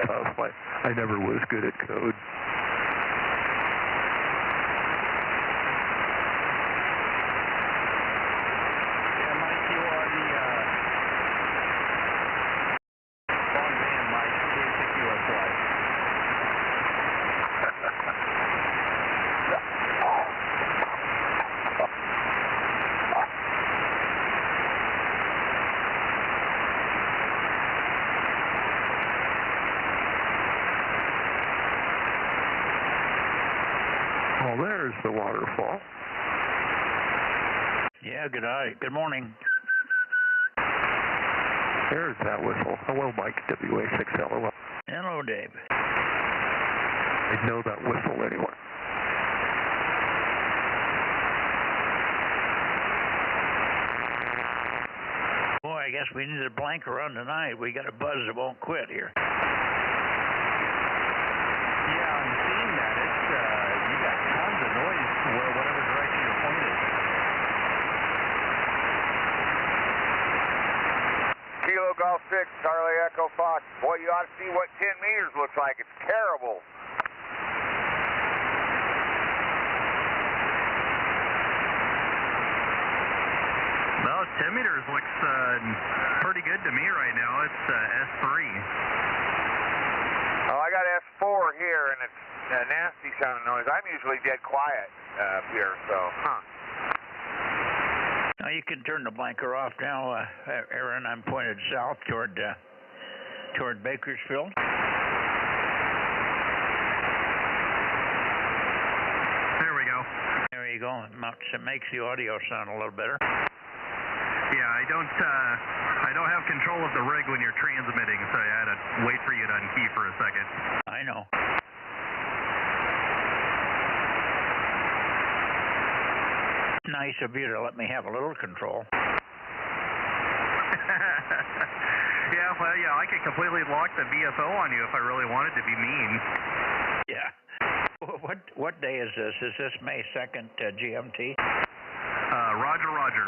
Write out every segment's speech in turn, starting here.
tough. I never was good at code. Well, there's the waterfall. Yeah, good morning. There's that whistle. Hello, Mike, WA6LOL. Hello, Dave. I'd know that whistle anywhere. Boy, I guess we need a blank run tonight. We got a buzz that won't quit here. Yeah, I'm seeing that. It's you got tons of noise whatever direction you're pointed. Kilo Golf 6, Charlie Echo Fox. Boy, you ought to see what 10 meters looks like. It's terrible. Well, 10 meters looks pretty good to me right now. It's S3. Oh, I got S4 here, and it's a nasty sounding noise. I'm usually dead quiet up here, so, Now you can turn the blanker off now, Aaron. I'm pointed south toward Bakersfield. There we go. There you go. It makes the audio sound a little better. Yeah, I don't have control of the rig when you're transmitting, so I had to wait for you to unkey for a second. I know. Nice of you to let me have a little control. Yeah, well, yeah, I could completely lock the BFO on you if I really wanted to be mean. Yeah. What day is this? Is this May 2nd, GMT? Roger, Roger.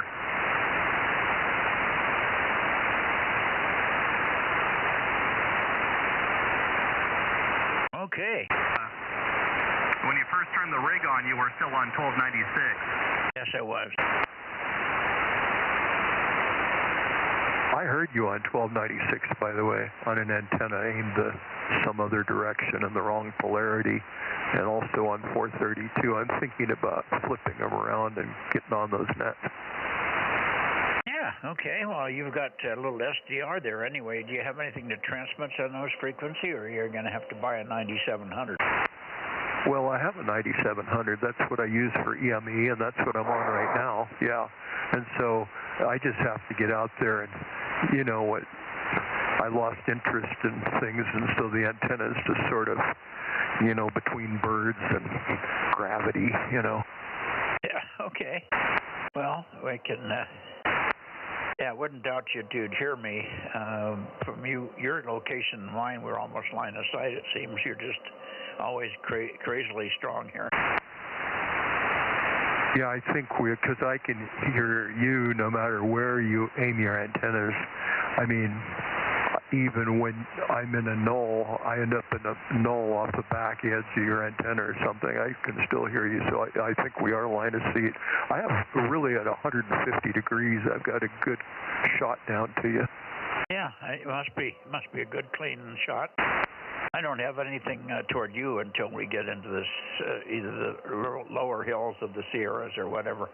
Okay. When you first turned the rig on, you were still on 1296. Yes, I was. I heard you on 1296, by the way, on an antenna aimed some other direction in the wrong polarity, and also on 432. I'm thinking about flipping them around and getting on those nets. Yeah, okay. Well, you've got a little SDR there anyway. Do you have anything that transmits on those frequency, or you're going to have to buy a 9700? Well, I have a 9700. That's what I use for EME, and that's what I'm on right now. Yeah. And so I just have to get out there and, you know what, I lost interest in things, and so the antenna is just sort of, you know, between birds and gravity, you know. Yeah, okay. Well, we can, yeah, I wouldn't doubt you'd hear me. From your location and mine, we're almost line of sight, it seems. You're just always crazily strong here. Yeah, I think because I can hear you no matter where you aim your antennas. I mean, even when I'm in a knoll, I end up in a knoll off the back edge of your antenna or something, I can still hear you. So I think we are line of sight. I have really at 150 degrees, I've got a good shot down to you. Yeah, it must be a good clean shot. I don't have anything toward you until we get into this, either the lower hills of the Sierras or whatever.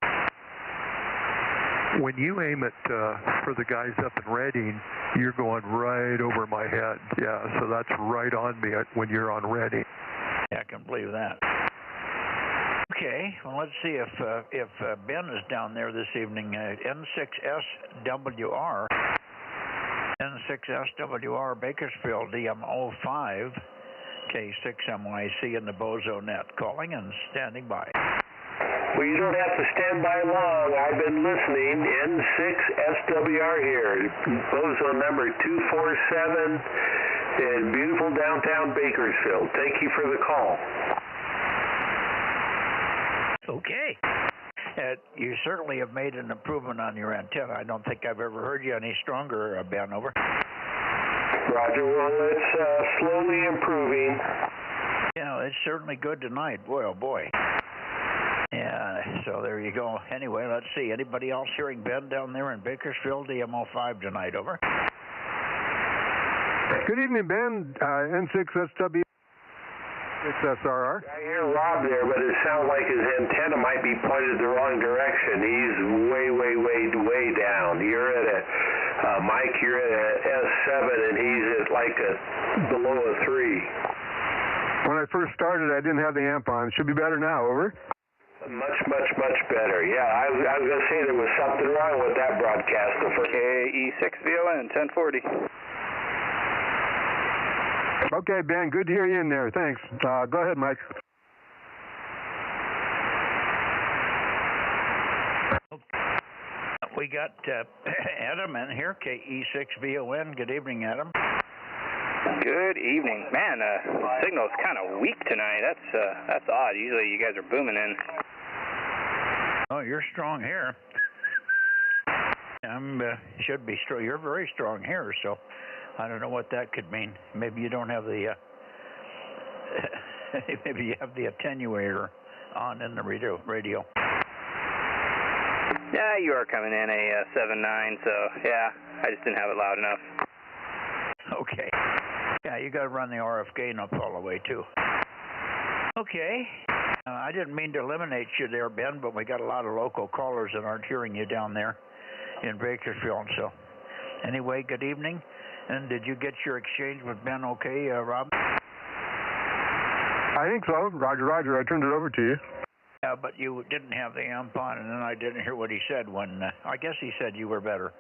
When you aim it for the guys up in Redding, you're going right over my head. Yeah, so that's right on me when you're on Redding. Yeah, I can believe that. Okay, well, let's see if Ben is down there this evening. N6SWR. N6SWR Bakersfield DM05 K6MYC in the Bozo Net, calling and standing by. Well, you don't have to stand by long. I've been listening. N6SWR here, Bozo number 247 in beautiful downtown Bakersfield. Thank you for the call. Okay. You certainly have made an improvement on your antenna. I don't think I've ever heard you any stronger, Ben, over. Roger. Well, it's slowly improving. Yeah, it's certainly good tonight. Boy, oh boy. Yeah, so there you go. Anyway, let's see. Anybody else hearing Ben down there in Bakersfield, DMO5 tonight? Over. Good evening, Ben. N6SW. It's SRR. I hear Rob there, but it sounds like his antenna might be pointed the wrong direction. He's way down. You're at a, Mike, you're at a S7, and he's at like below a 3. When I first started, I didn't have the amp on. Should be better now. Over. Much better. Yeah, I was going to say there was something wrong with that broadcast. KE6VON 1040. Okay, Ben, good to hear you in there. Thanks. Go ahead, Mike. We got Adam in here, KE6VON. Good evening, Adam. Good evening. Man, signal's kind of weak tonight. That's odd. Usually you guys are booming in. Oh, you're strong here. Should be strong. You're very strong here, so I don't know what that could mean. Maybe you don't have the maybe you have the attenuator on in the radio. Yeah, you are coming in a 7.9, so yeah, I just didn't have it loud enough. Okay. Yeah, you got to run the RF gain up all the way too. Okay. I didn't mean to eliminate you there, Ben, but we got a lot of local callers that aren't hearing you down there in Bakersfield. So, anyway, good evening. And did you get your exchange with Ben okay, Rob? I think so. Roger. I turned it over to you. Yeah, but you didn't have the amp on, and then I didn't hear what he said when, I guess he said you were better.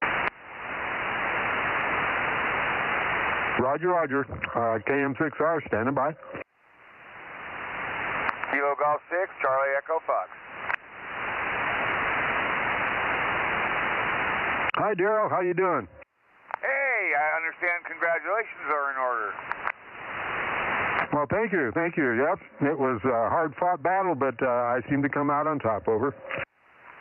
Roger. KM6R, standing by. Kilo Golf 6, Charlie Echo Fox. Hi, Daryl. How you doing? Hey, I understand congratulations are in order. Well, thank you. Yep, it was a hard-fought battle, but I seem to come out on top. Over.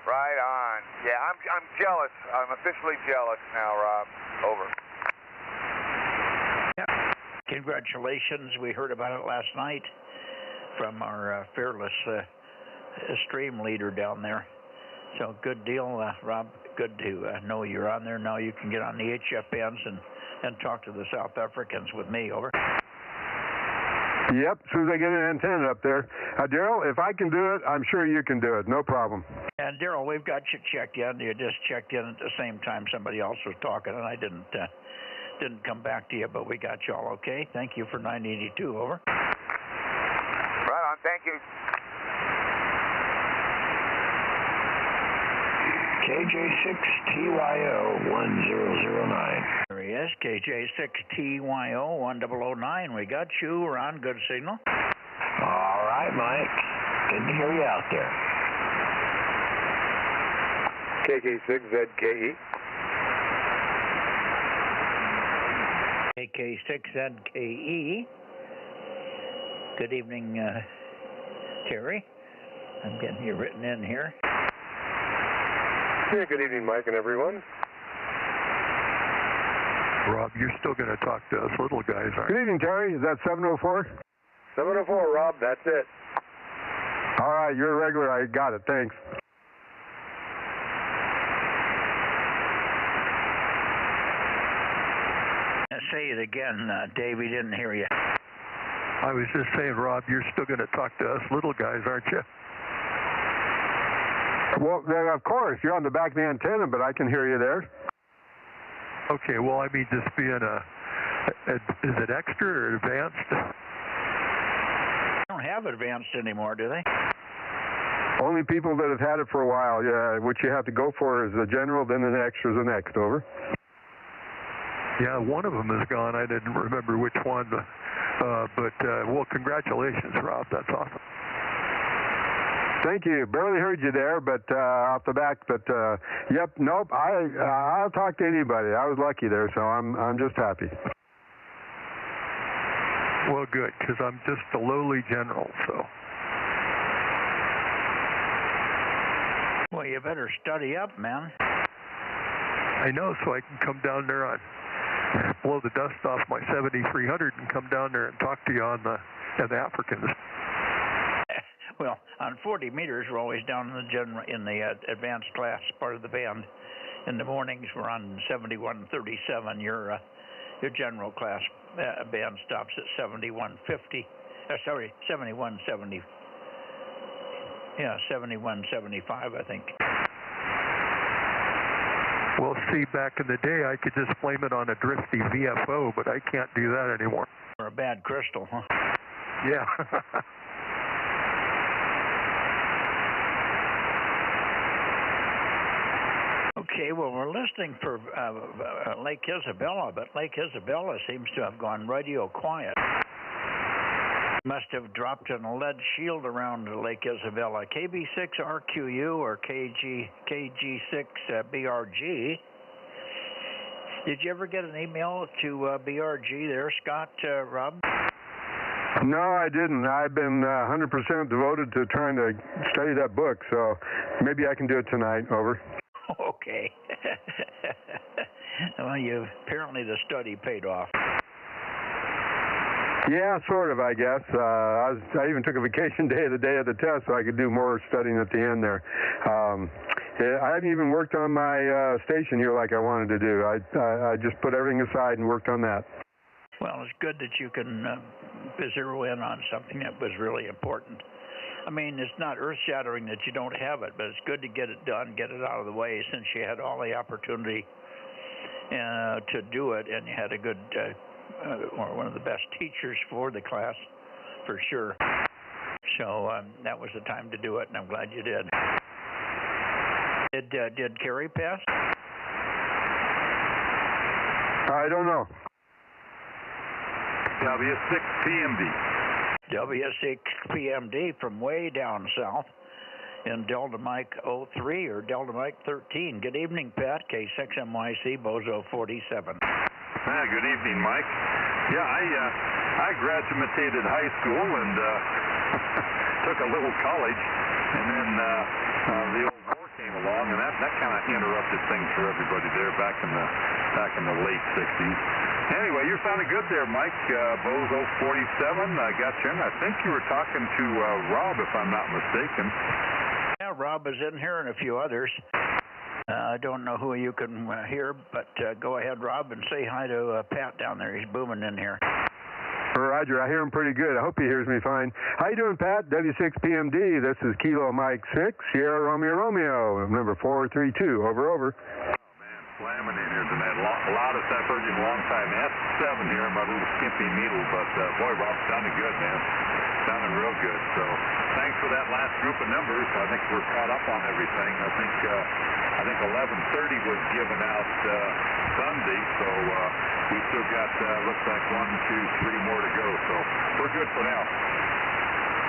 Right on. Yeah, I'm jealous. I'm officially jealous now, Rob. Over. Yeah. Congratulations. We heard about it last night from our fearless stream leader down there. So good deal, Rob. Good to know you're on there. Now you can get on the HF bands and talk to the South Africans with me. Over. Yep, as soon as I get an antenna up there. Daryl, if I can do it, I'm sure you can do it. No problem. And Daryl, we've got you checked in. You just checked in at the same time somebody else was talking, and I didn't come back to you, but we got you all okay. Thank you for 982. Over. Right on. Thank you. KJ6TYO 1009. There he is, KJ6TYO 1009. We got you. We're on good signal. All right, Mike. Good to hear you out there. KK6ZKE. KK6ZKE. Good evening, Terry. I'm getting you written in here. Yeah, good evening, Mike and everyone. Rob, you're still going to talk to us little guys, aren't you? Good evening, Terry. Is that 704? 704, Rob. That's it. All right, you're a regular. I got it. Thanks. Say it again, Dave. We didn't hear you. I was just saying, Rob, you're still going to talk to us little guys, aren't you? Well, of course. You're on the back of the antenna, but I can hear you there. Okay, well, I mean, just being is it extra or advanced? They don't have advanced anymore, do they? Only people that have had it for a while, yeah. What you have to go for is the general, then the extra is the next. Over. Yeah, one of them is gone. I didn't remember which one, but well, congratulations, Rob. That's awesome. Thank you. Barely heard you there, but off the back. But yep, nope. I'll talk to anybody. I was lucky there, so I'm just happy. Well, good, because I'm just a lowly general, so. Well, you better study up, man. I know, so I can come down there on blow the dust off my 7300 and come down there and talk to you on the Africans. Well, on 40 meters, we're always down in the advanced class part of the band. In the mornings, we're on 7137. Your general class band stops at 7150. 7170. Yeah, 7175, I think. Well, see, back in the day, I could just flame it on a drifty VFO, but I can't do that anymore. Or a bad crystal, huh? Yeah. Okay, well, we're listening for Lake Isabella, but Lake Isabella seems to have gone radio quiet. Must have dropped in a lead shield around Lake Isabella. KB6RQU or KG6BRG. Did you ever get an email to BRG there, Scott, Rob? No, I didn't. I've been 100% devoted to trying to study that book, so maybe I can do it tonight. Over. Okay. Well, apparently the study paid off. Yeah, sort of, I guess. I even took a vacation day the day of the test so I could do more studying at the end there. I haven't even worked on my station here like I wanted to do. I just put everything aside and worked on that. Well, it's good that you can zero in on something that was really important. I mean, it's not earth-shattering that you don't have it, but it's good to get it done, get it out of the way, since you had all the opportunity to do it, and you had a good or one of the best teachers for the class, for sure. So that was the time to do it, and I'm glad you did. Did Kerry pass? I don't know. W6PMD. W6PMD from way down south in Delta Mike 03 or Delta Mike 13. Good evening, Pat. K6MYC, Bozo 47. Good evening, Mike. Yeah, I graduated high school and took a little college, and then the old war came along, and that kind of interrupted things for everybody there back in the late 60s. Anyway, you're sounding good there, Mike. Bozo 47, I got you in. I think you were talking to Rob, if I'm not mistaken. Yeah, Rob is in here and a few others. I don't know who you can hear, but go ahead, Rob, and say hi to Pat down there. He's booming in here. Roger, I hear him pretty good. I hope he hears me fine. How you doing, Pat? W6PMD. This is Kilo Mike 6, Sierra Romeo, number 432. Over. Slamming in here tonight. A lot of stuff. Heard you in a long time. S7 here, my little skimpy needle, but boy, Rob, sounding good, man. Sounding real good. So thanks for that last group of numbers. I think we're caught up on everything. I think 11:30 was given out Sunday, so we still got looks like 1, 2, 3 more to go. So we're good for now.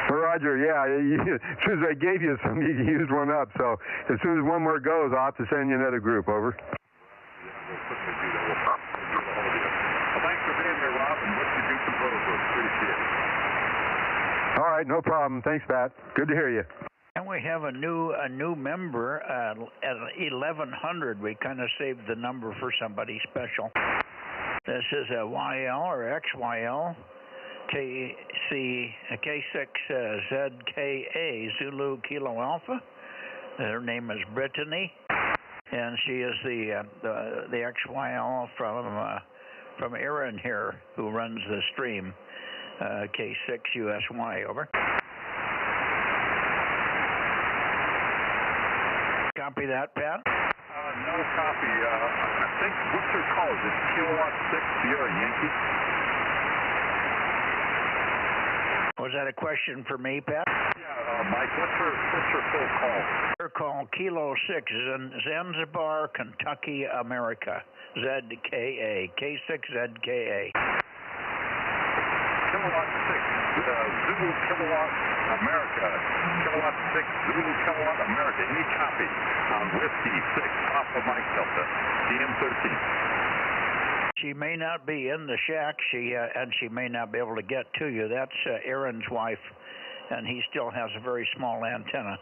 Roger, yeah. As soon as I gave you some, you used one up. So as soon as one more goes, I'll have to send you another group. Over. We'll certainly do that. We'll get a hold of you. Well, thanks for being here, Rob, and what you do for Bozo. Appreciate it. All right, no problem. Thanks, Pat. Good to hear you. And we have a new member at 1100. We kind of saved the number for somebody special. This is a YL or XYL K6ZKA Zulu Kilo Alpha. Her name is Brittany, and she is the XYL from Aaron here, who runs the stream. K6USY, over. Copy that, Pat? No copy. I think, what's her call? Is it Kilowatt 6 Sierra Yankee? Was that a question for me, Pat? Yeah, Mike, what's her full call? Her call, Kilo 6, Zanzibar, Kentucky, America. ZKA, K6ZKA. Kilowatt 6, Zulu Kilowatt America. Kilowatt 6, Zulu Kilowatt America. Any copy on Whiskey 6, Alpha Mike Delta, DM13. She may not be in the shack, and she may not be able to get to you. That's Aaron's wife, and he still has a very small antenna,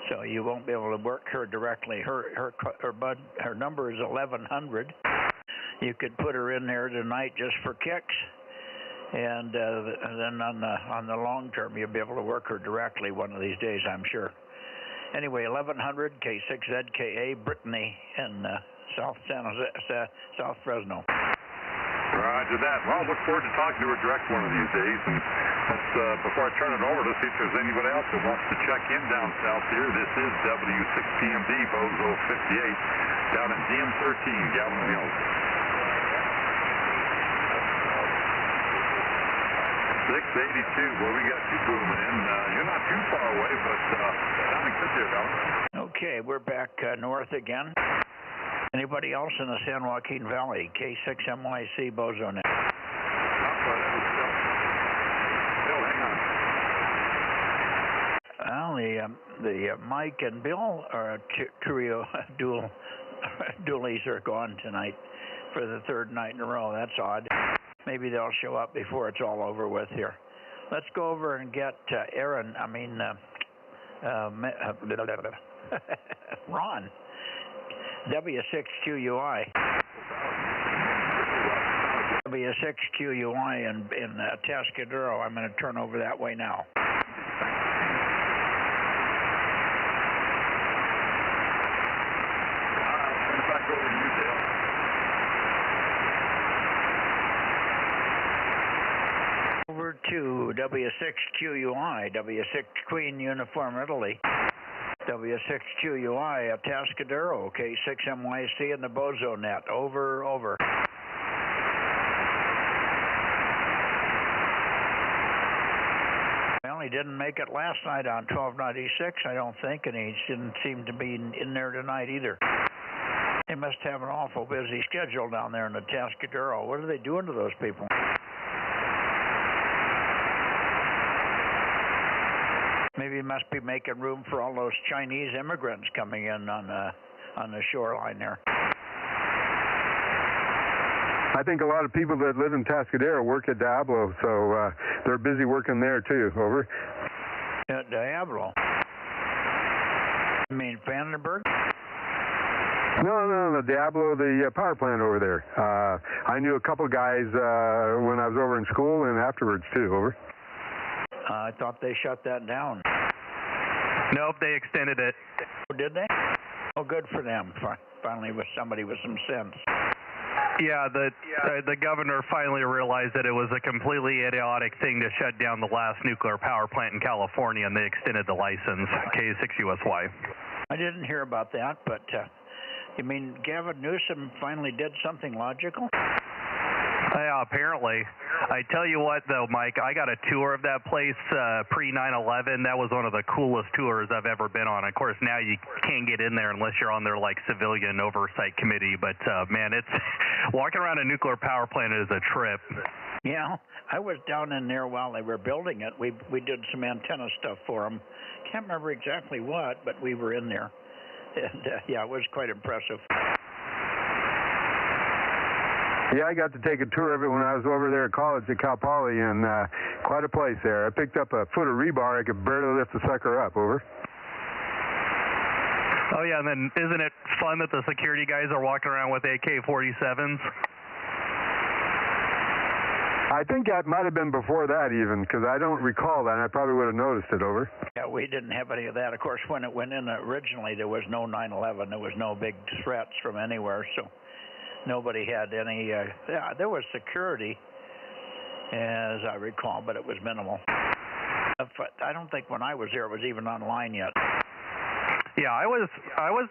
so you won't be able to work her directly. Her number is 1100. you could put her in there tonight just for kicks, and then on the long term, you'll be able to work her directly one of these days, I'm sure. Anyway, 1100 K6ZKA, Brittany in South San Jose, South Fresno. Roger that. Well, look forward to talking to her direct one of these days. And let's, before I turn it over, let's see if there's anybody else that wants to check in down south here. This is W6PMD, Bozo 58, down in DM13, Galvin Mills. 682. Well, we got you booming in. You're not too far away, but sounding good there, Galvin. Okay, we're back north again. Anybody else in the San Joaquin Valley? K6MYC Bozo Net. Bill, hang on. Well, the Mike and Bill are trio dualies are gone tonight for the third night in a row. That's odd. Maybe they'll show up before it's all over with here. Let's go over and get Aaron. Ron. W6QUI. W6QUI in Tascadero. I'm going to turn over that way now. Back over to you, Dale. Over to W6QUI, W6 Queen Uniform Italy. W6QUI at Tascadero, K6MYC in the Bozo Net. Over, over. Well, he didn't make it last night on 1296, I don't think, and he didn't seem to be in there tonight either. They must have an awful busy schedule down there in the Tascadero. What are they doing to those people? Maybe he must be making room for all those Chinese immigrants coming in on the shoreline there. I think a lot of people that live in Tascadero work at Diablo, so they're busy working there too. Over. At Diablo? You mean Vandenberg? No, the Diablo, the power plant over there. I knew a couple guys when I was over in school and afterwards too. Over. I thought they shut that down. Nope, they extended it. Oh, did they? Oh, good for them. Finally, with somebody with some sense. Yeah, the governor finally realized that it was a completely idiotic thing to shut down the last nuclear power plant in California, and they extended the license, K6USY. I didn't hear about that, but you mean Gavin Newsom finally did something logical? Yeah, apparently. I tell you what, though, Mike, I got a tour of that place pre-9/11. That was one of the coolest tours I've ever been on. Of course, now you can't get in there unless you're on their, like, civilian oversight committee. But, man, it's walking around a nuclear power plant is a trip. Yeah, I was down in there while they were building it. We did some antenna stuff for them. Can't remember exactly what, but we were in there. And, yeah, it was quite impressive. Yeah, I got to take a tour of it when I was over there at college at Cal Poly, and quite a place there. I picked up a foot of rebar. I could barely lift the sucker up. Over. Oh, yeah, and then isn't it fun that the security guys are walking around with AK-47s? I think that might have been before that even, because I don't recall that, and I probably would have noticed it. Over. Yeah, we didn't have any of that. Of course, when it went in originally, there was no 9/11. There was no big threats from anywhere, so nobody had any, yeah, there was security, as I recall, but it was minimal. I don't think when I was there it was even online yet. Yeah, I was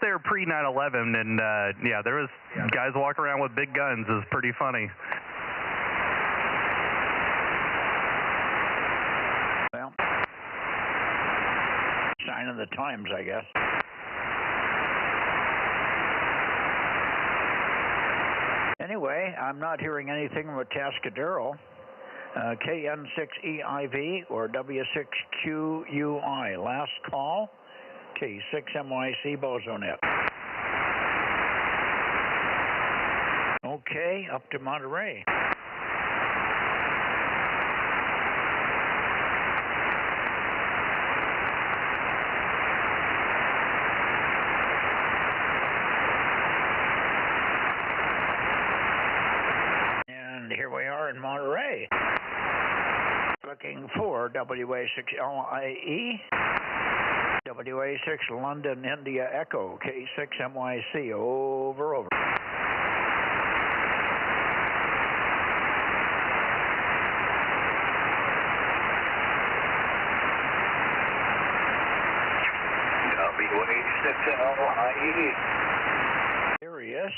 there pre-9/11, and yeah, there was guys walking around with big guns. It was pretty funny. Well, sign of the times, I guess. Anyway, I'm not hearing anything from Tascadero. KN6EIV or W6QUI. Last call, K6MYC Bozo Net. Okay, up to Monterey. Tracking 4, WA6LIE. WA6 London India Echo, K6MYC, over. WA6LIE. Here he is.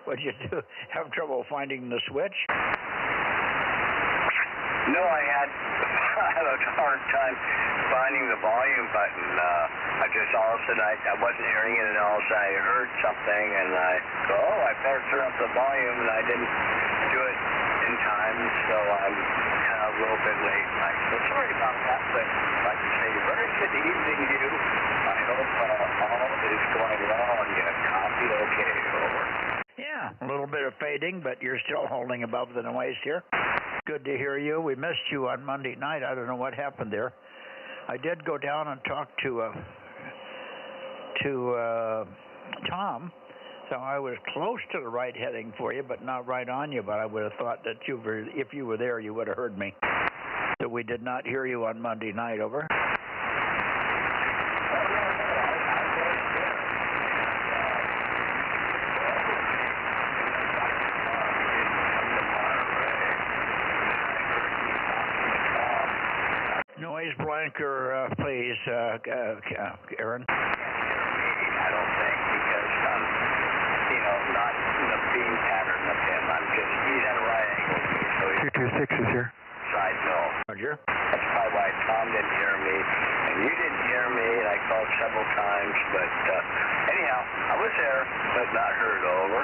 What'd you do? Have trouble finding the switch? No, I had a hard time finding the volume button. I just all of a sudden I wasn't hearing it, and all of a sudden I heard something, and I thought, oh, I better turn up the volume, and I didn't do it in time, so I'm kind of a little bit late. So sorry about that, but like I say, very good evening to you. I hope all is going well, and you copy okay, over. Yeah, a little bit of fading, but you're still holding above the noise here. Good to hear you. We missed you on Monday night. I don't know what happened there. I did go down and talk to Tom, so I was close to the right heading for you, but not right on you. But I would have thought that if you were there, you would have heard me. So we did not hear you on Monday night, over. Noise blanker, please, Aaron. I don't think, because I'm, not in the beam pattern of him. He's at a right angle to me, so he's 226 is here. side mill. Roger. That's probably why Tom didn't hear me, and you didn't hear me, and I called several times, but anyhow, I was there, but not heard, over.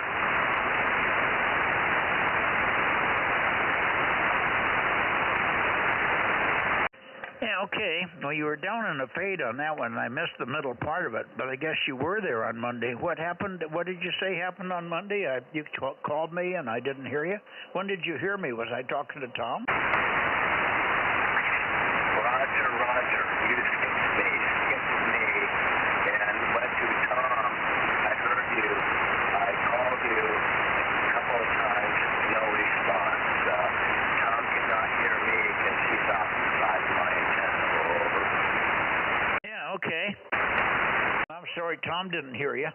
Yeah, okay. Well, you were down in the fade on that one, and I missed the middle part of it, but I guess you were there on Monday. What happened? What did you say happened on Monday? You called me, and I didn't hear you. When did you hear me? Was I talking to Tom? Roger. You skipped me, and went to Tom. I heard you. I called you a couple of times, no response. Tom could not hear me because he's outside my antenna, over. Yeah, okay. I'm sorry Tom didn't hear you.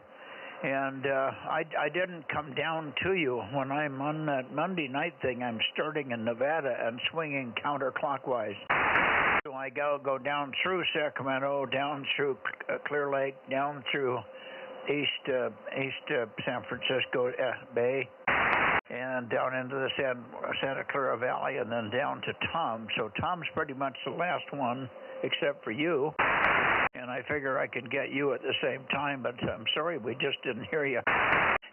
And I didn't come down to you. When I'm on that Monday night thing, I'm starting in Nevada and swinging counterclockwise. So I go down through Sacramento, down through Clear Lake, down through east San Francisco Bay, and down into the Santa Clara Valley, and then down to Tom. So Tom's pretty much the last one, except for you. And I figure I could get you at the same time, but I'm sorry, we just didn't hear you.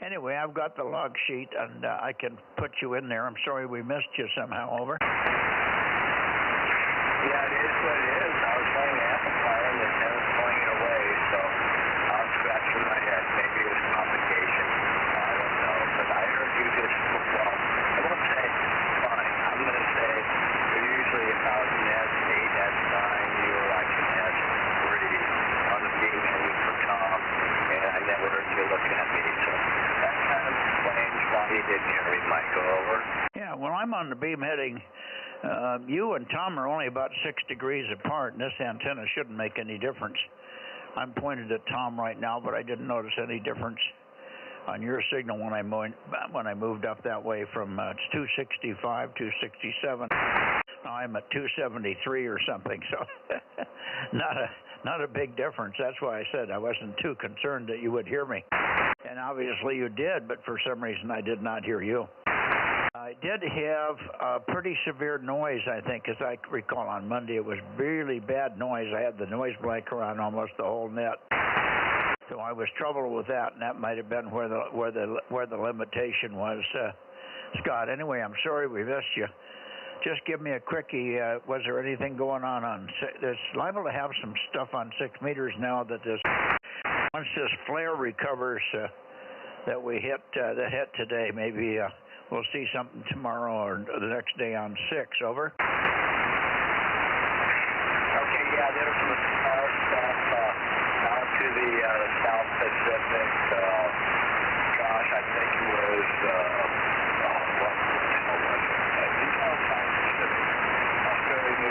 Anyway, I've got the log sheet, and I can put you in there. I'm sorry we missed you somehow, over. Yeah, it is what it is. I was playing the amplifier, and the antenna's pulling it away, so I was scratching my head. Maybe it was propagation. I don't know, but I heard you just, well, I won't say fine. I'm going to say you're usually about an S8, S9. You were like an S3 on the beam heading for Tom, and I never heard you looking at me, so that kind of explains why you didn't hear me, Michael, over. Yeah, well, I'm on the beam heading. You and Tom are only about 6 degrees apart, and this antenna shouldn't make any difference. I'm pointed at Tom right now, but I didn't notice any difference on your signal when I moved up that way from 265, 267. Now I'm at 273 or something, so not a big difference. That's why I said I wasn't too concerned that you would hear me. And obviously you did, but for some reason I did not hear you. I did have a pretty severe noise, I think, as I recall on Monday. It was really bad noise. I had the noise blanker on almost the whole net. So I was troubled with that, and that might have been where the limitation was, Scott. Anyway, I'm sorry we missed you. Just give me a quickie. Was there anything going on? There's liable to have some stuff on 6 meters now that once this flare recovers that we hit today, maybe we'll see something tomorrow or the next day on 6. Over. Okay, yeah, there's some far stuff out to the South Pacific. Gosh, I think it was, what the hell was it? It's all South Pacific. Australia,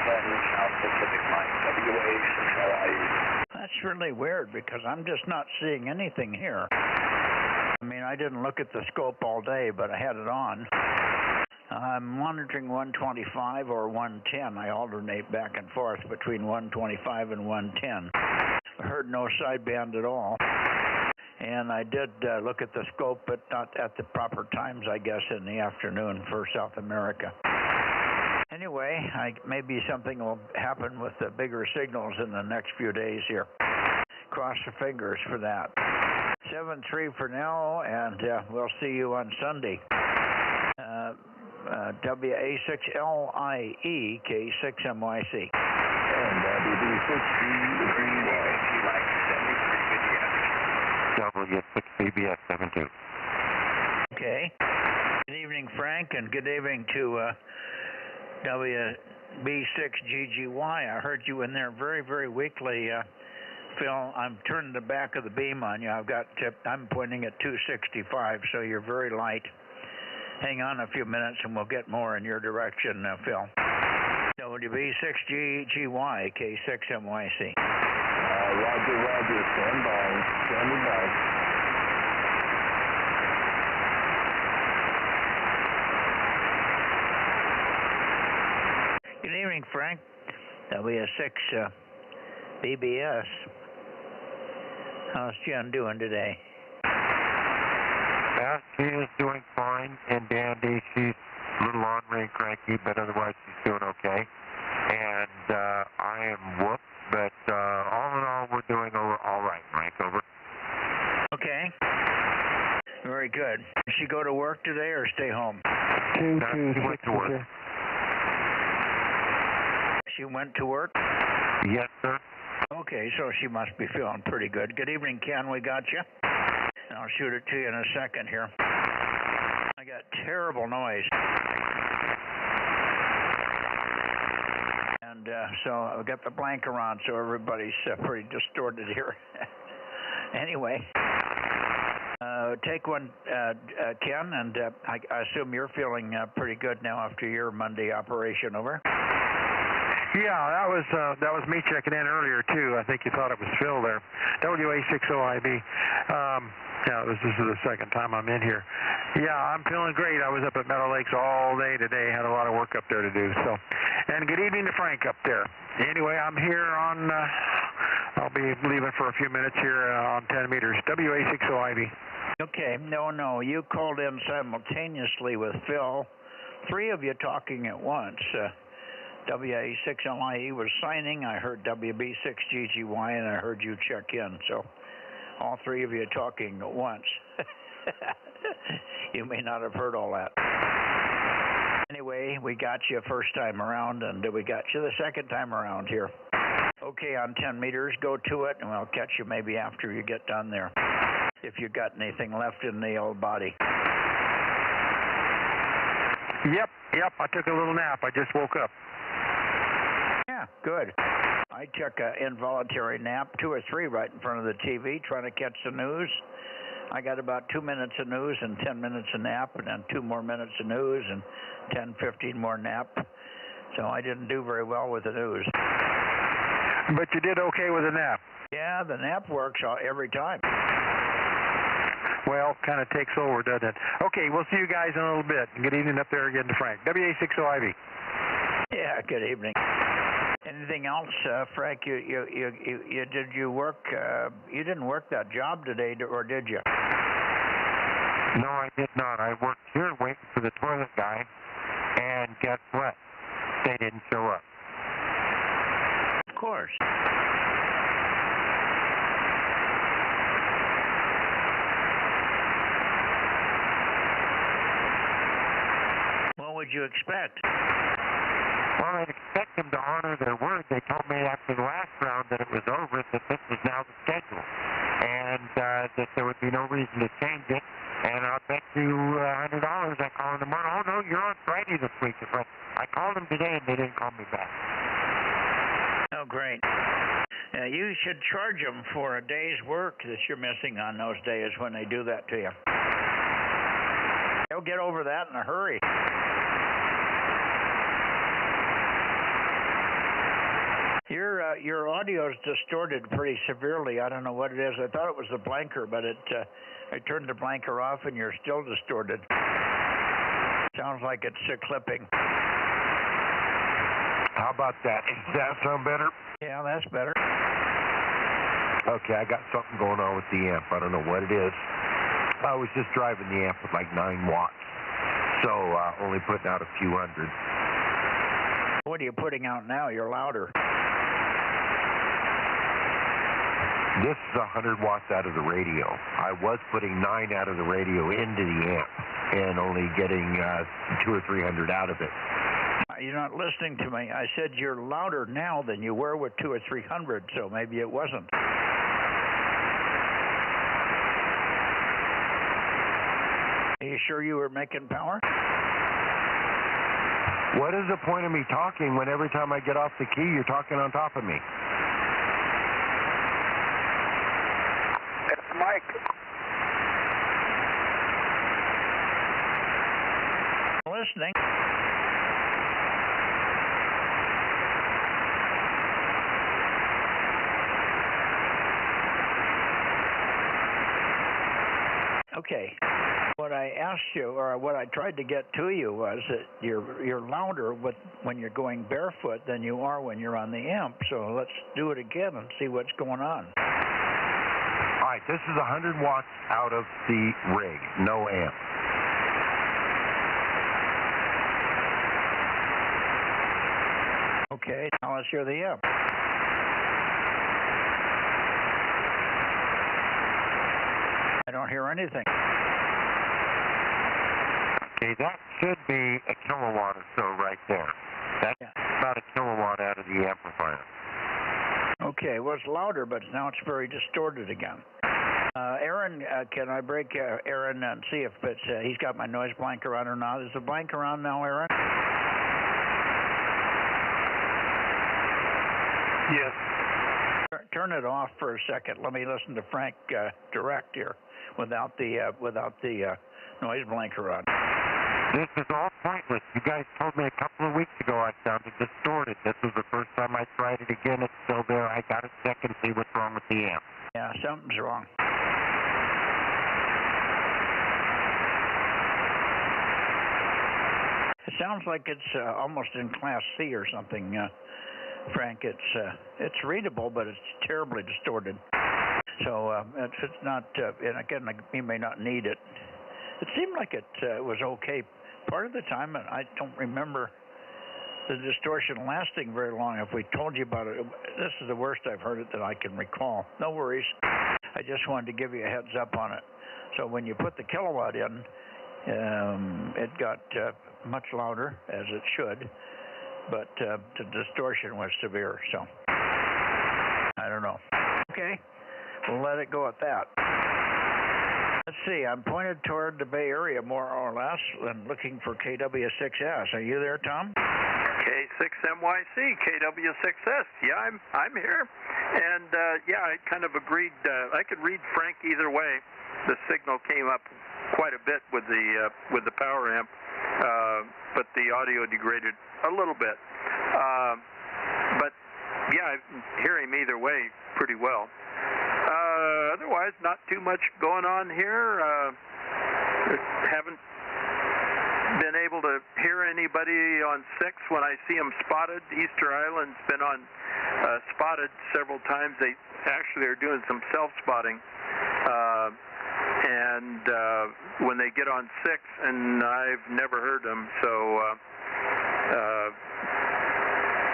Center, South Pacific Line, WA6LIE. That's really weird because I'm just not seeing anything here. I mean, I didn't look at the scope all day, but I had it on. I'm monitoring 125 or 110. I alternate back and forth between 125 and 110. I heard no sideband at all. And I did look at the scope, but not at the proper times, I guess, in the afternoon for South America. Anyway, maybe something will happen with the bigger signals in the next few days here. Cross the fingers for that. 7-3 for now, and we'll see you on Sunday. WA6LIE K6MYC. And WB6GY. W6BBS 72. Okay. Good evening, Frank, and good evening to WB6GGY. I heard you in there very, very weakly, Phil. I'm turning the back of the beam on you. I'm pointing at 265, so you're very light. Hang on a few minutes, and we'll get more in your direction, Phil. WB6GGY K6MYC. Roger, stand by. Standing by. Good evening, Frank. W6 BBS. How's Jen doing today? Well, she is doing fine and dandy. She's a little ornery and cranky, but otherwise she's doing okay. And I am whooped, but all in all, we're doing all right, Mike. Over. Okay. Very good. Did she go to work today or stay home? She went to work. She went to work? Yes, sir. Okay, so she must be feeling pretty good. Good evening, Ken. We got you. I'll shoot it to you in a second here. I got terrible noise. And so I've got the blanket on, so everybody's pretty distorted here. Anyway, take one, Ken, and I assume you're feeling pretty good now after your Monday operation. Over. Yeah, that was me checking in earlier too. I think you thought it was Phil there. WA60IB. This is the second time I'm in here. Yeah, I'm feeling great. I was up at Meadow Lakes all day today. Had a lot of work up there to do. So, and good evening to Frank up there. Anyway, I'm here on. I'll be leaving for a few minutes here on 10 meters. WA60IB. Okay. No. You called in simultaneously with Phil. Three of you talking at once. WA6LIE was signing. I heard WB6GGY, and I heard you check in. So all three of you talking at once. You may not have heard all that. Anyway, we got you first time around, and we got you the second time around here. Okay, on 10 meters, go to it, and we'll catch you maybe after you get done there, if you got anything left in the old body. Yep, I took a little nap. I just woke up. Yeah, good. I took an involuntary nap, 2 or 3 right in front of the TV, trying to catch the news. I got about 2 minutes of news and 10 minutes of nap, and then 2 more minutes of news and 10, 15 more nap. So I didn't do very well with the news. But you did okay with the nap. Yeah, the nap works every time. Well, kind of takes over, doesn't it? Okay, we'll see you guys in a little bit. Good evening up there again to Frank. WA60IB. Yeah, good evening. Anything else, Frank? You work? You didn't work that job today, or did you? No, I did not. I worked here waiting for the toilet guy, and guess what? They didn't show up. Of course. What would you expect? Well, I'd expect them to honor their word. They told me after the last round that it was over, that this was now the schedule, and that there would be no reason to change it. And I'll bet you $100 I call them tomorrow. Oh, no, you're on Friday this week. I called them today, and they didn't call me back. Oh, great. You should charge them for a day's work that you're missing on those days when they do that to you. They'll get over that in a hurry. your audio is distorted pretty severely. I don't know what it is. I thought it was the blanker, but I turned the blanker off, and you're still distorted. Sounds like it's clipping. How about that? Does that sound better? Yeah, that's better. Okay, I got something going on with the amp. I don't know what it is. I was just driving the amp with like 9 watts, so only putting out a few hundred. What are you putting out now? You're louder. This is 100 watts out of the radio. I was putting 9 out of the radio into the amp and only getting 200 or 300 out of it. You're not listening to me. I said you're louder now than you were with 200 or 300, so maybe it wasn't. Are you sure you were making power? What is the point of me talking when every time I get off the key, you're talking on top of me? It's Mike. Listening. Okay. What I asked you, or what I tried to get to you, was that you're louder when you're going barefoot than you are when you're on the amp. So let's do it again and see what's going on. All right, this is 100 watts out of the rig, no amp. Okay, now let's hear the amp. I don't hear anything. Okay, that should be a kilowatt or so right there. That's about a kilowatt out of the amplifier. Okay, well, it's louder, but now it's very distorted again. Aaron, can I break Aaron and see if he's got my noise blanker on or not? Is the blanker on now, Aaron? Yes. Turn it off for a second. Let me listen to Frank direct here without the noise blanker on. This is all pointless. You guys told me a couple of weeks ago I sounded distorted. This was the first time I tried it again. It's still there. I got to check and see what's wrong with the amp. Yeah, something's wrong. It sounds like it's almost in Class C or something, Frank. It's readable, but it's terribly distorted. So it's not. And again, you may not need it. It seemed like it was okay part of the time, and I don't remember the distortion lasting very long. If we told you about it, this is the worst I've heard it that I can recall. No worries. I just wanted to give you a heads up on it. So when you put the kilowatt in, it got much louder, as it should, but the distortion was severe. So I don't know. Okay, we'll let it go at that. Let's see, I'm pointed toward the Bay Area more or less and looking for KW6S. Are you there, Tom? K6MYC, KW6S. Yeah, I'm here. And yeah, I kind of agreed. I could read Frank either way. The signal came up quite a bit with the power amp, but the audio degraded a little bit. But yeah, I hear him either way pretty well. Otherwise, not too much going on here. Haven't been able to hear anybody on 6 when I see them spotted. Easter Island's been on spotted several times. They actually are doing some self-spotting. And when they get on 6, and I've never heard them, so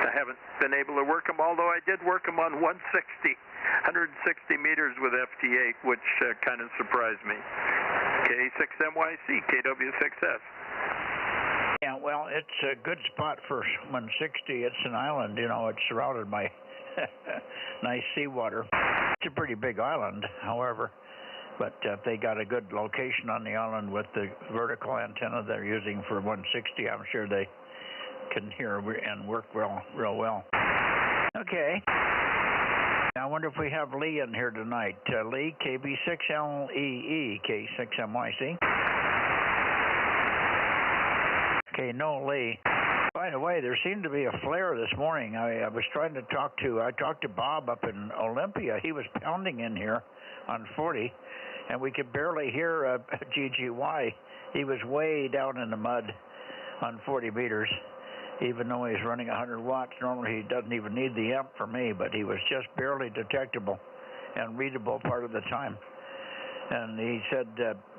I haven't been able to work them, although I did work them on 160 meters with FT8, which kind of surprised me. K6MYC, KW6S. Yeah, well, it's a good spot for 160. It's an island, you know, it's surrounded by nice seawater. It's a pretty big island, however, but they got a good location on the island with the vertical antenna they're using for 160. I'm sure they can hear and work real well. Okay. I wonder if we have Lee in here tonight. Lee, KB6LEE, K6MYC. Okay, no Lee. By the way, there seemed to be a flare this morning. I was trying to talk to Bob up in Olympia. He was pounding in here on 40, and we could barely hear GGY. He was way down in the mud on 40 meters, even though he's running 100 watts. Normally he doesn't even need the amp for me, but he was just barely detectable and readable part of the time. And he said,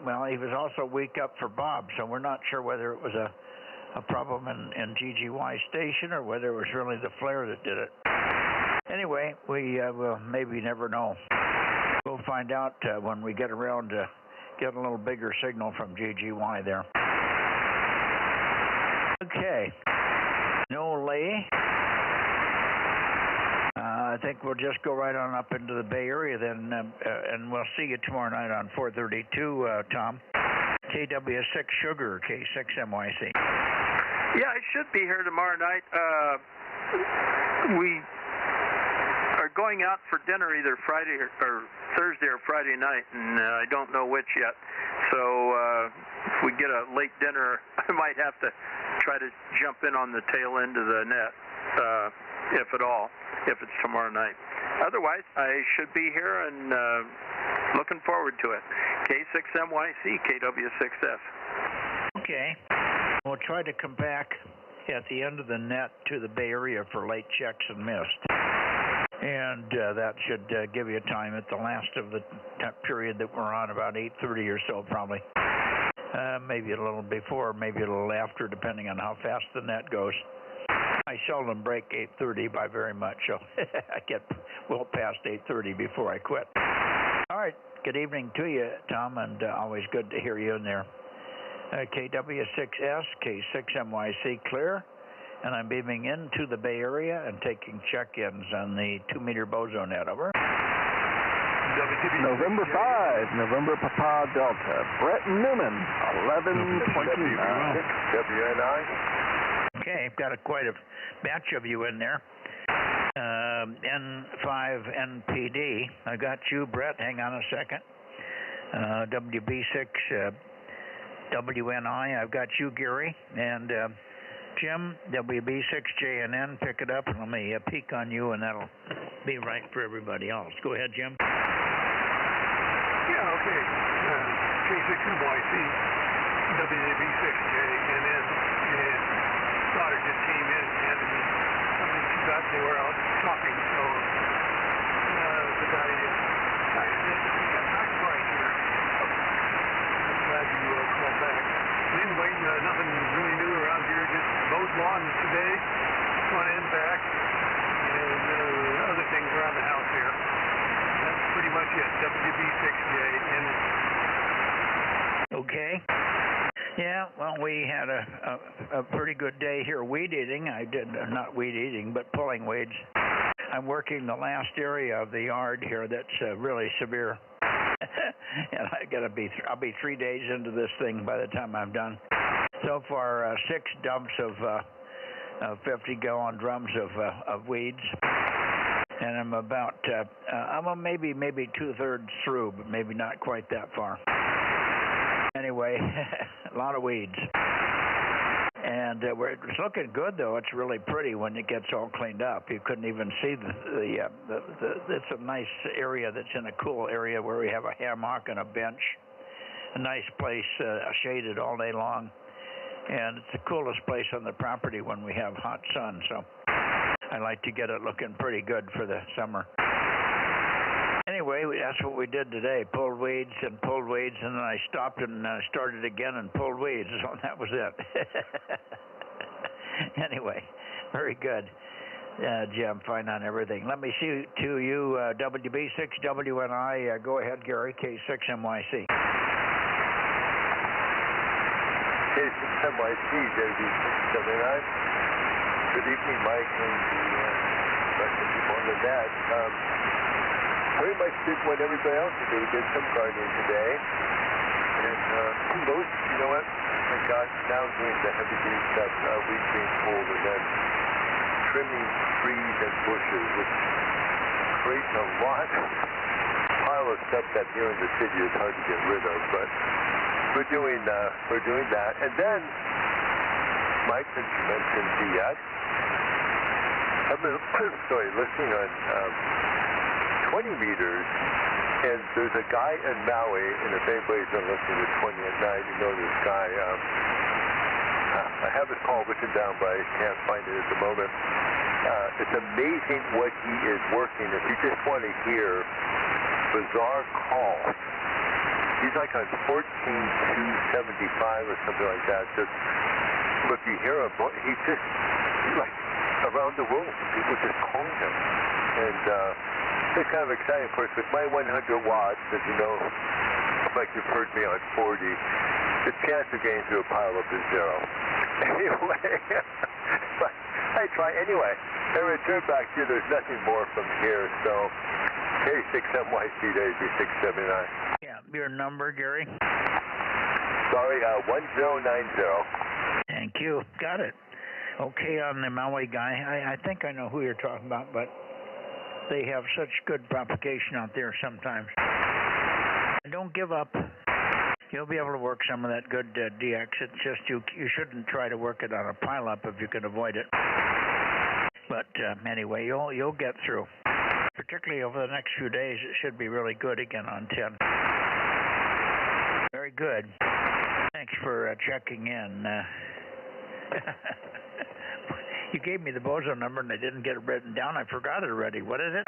well, he was also weak up for Bob, so we're not sure whether it was a problem in GGY station or whether it was really the flare that did it. Anyway, we will maybe never know. We'll find out when we get around to get a little bigger signal from GGY there. Okay. No lay. I think we'll just go right on up into the Bay Area then, and we'll see you tomorrow night on 432, Tom. KW6 Sugar, K6MYC. Yeah, I should be here tomorrow night. We are going out for dinner either Friday or Thursday or Friday night, and I don't know which yet. So if we get a late dinner, I might have to try to jump in on the tail end of the net, if at all, if it's tomorrow night. Otherwise, I should be here and looking forward to it. K6MYC, KW6S. Okay. We'll try to come back at the end of the net to the Bay Area for late checks and mist. And that should give you time at the last of the period that we're on, about 8:30 or so probably. Maybe a little before, maybe a little after, depending on how fast the net goes. I seldom break 8:30 by very much, so I get well past 8:30 before I quit. All right. Good evening to you, Tom, and always good to hear you in there. KW6S, K6MYC clear, and I'm beaming into the Bay Area and taking check-ins on the 2-meter Bozo Net. Over. November 5, November Papa Delta, Brett Newman, 1129. WNI. Okay, I've got quite a batch of you in there. N5NPD. I got you, Brett. Hang on a second. WB6 WNI. I've got you, Gary. And Jim, WB6JNN. Pick it up and let me peek on you, and that'll be right for everybody else. Go ahead, Jim. Yeah, okay. K6NYC, WB6JNN. And daughter just came in and something she got to where I was talking, so the guy said, we got nice price here. I'm glad you called back. Anyway, nothing really new around here, just mowed lawns today, front and back, and other things around the house here. That's pretty much it, WB6JNN. Okay. Yeah, well, we had a pretty good day here weed eating. I did not weed eating, but pulling weeds. I'm working the last area of the yard here that's really severe, and I'll be 3 days into this thing by the time I'm done. So far, 6 dumps of 50-gallon drums of weeds, and I'm about I'm maybe 2/3 through, but maybe not quite that far. Anyway, a lot of weeds. And it's looking good, though. It's really pretty when it gets all cleaned up. You couldn't even see it's a nice area that's in a cool area where we have a hammock and a bench. A nice place, shaded all day long. And it's the coolest place on the property when we have hot sun. So I like to get it looking pretty good for the summer. Anyway, that's what we did today. Pulled weeds, and then I stopped and started again and pulled weeds. So that was it. Anyway, very good. Jim, fine on everything. Let me see to you, WB6WNI. Go ahead, Gary, K6MYC. K6MYC, WB6WNI. Good evening, Mike, and the rest of the people on the net. Pretty much did what everybody else did. We did some gardening today. And most, you know what? I got down doing the heavy duty stuff, weeds being pulled, and then trimming trees and bushes, which creates a pile of stuff that here in the city is hard to get rid of. But we're doing that. And then Mike, since you mentioned DX. I've been, listening on 20 meters, and there's a guy in Maui, and if anybody's been listening to 20 at night, you know this guy. I have his call written down, but I can't find it at the moment. It's amazing what he is working. If you just want to hear bizarre calls, he's like on 14.275 or something like that. Just, if you hear him, he's like around the world. People just call him. And it's kind of exciting, of course, with my 100 watts, as you know, like you've heard me on 40, the chance of getting through a pileup is zero. Anyway, but I try anyway. And return back to you, there's nothing more from here, so K6MYC to AB679. Yeah, your number, Gary? Sorry, 1090. Thank you. Got it. Okay, on the Maui guy, I think I know who you're talking about, but they have such good propagation out there sometimes. Don't give up. You'll be able to work some of that good DX. It's just you shouldn't try to work it on a pileup if you can avoid it. But anyway, you'll get through. Particularly over the next few days, it should be really good again on 10. Very good. Thanks for checking in. You gave me the Bozo number and I didn't get it written down. I forgot it already. What is it?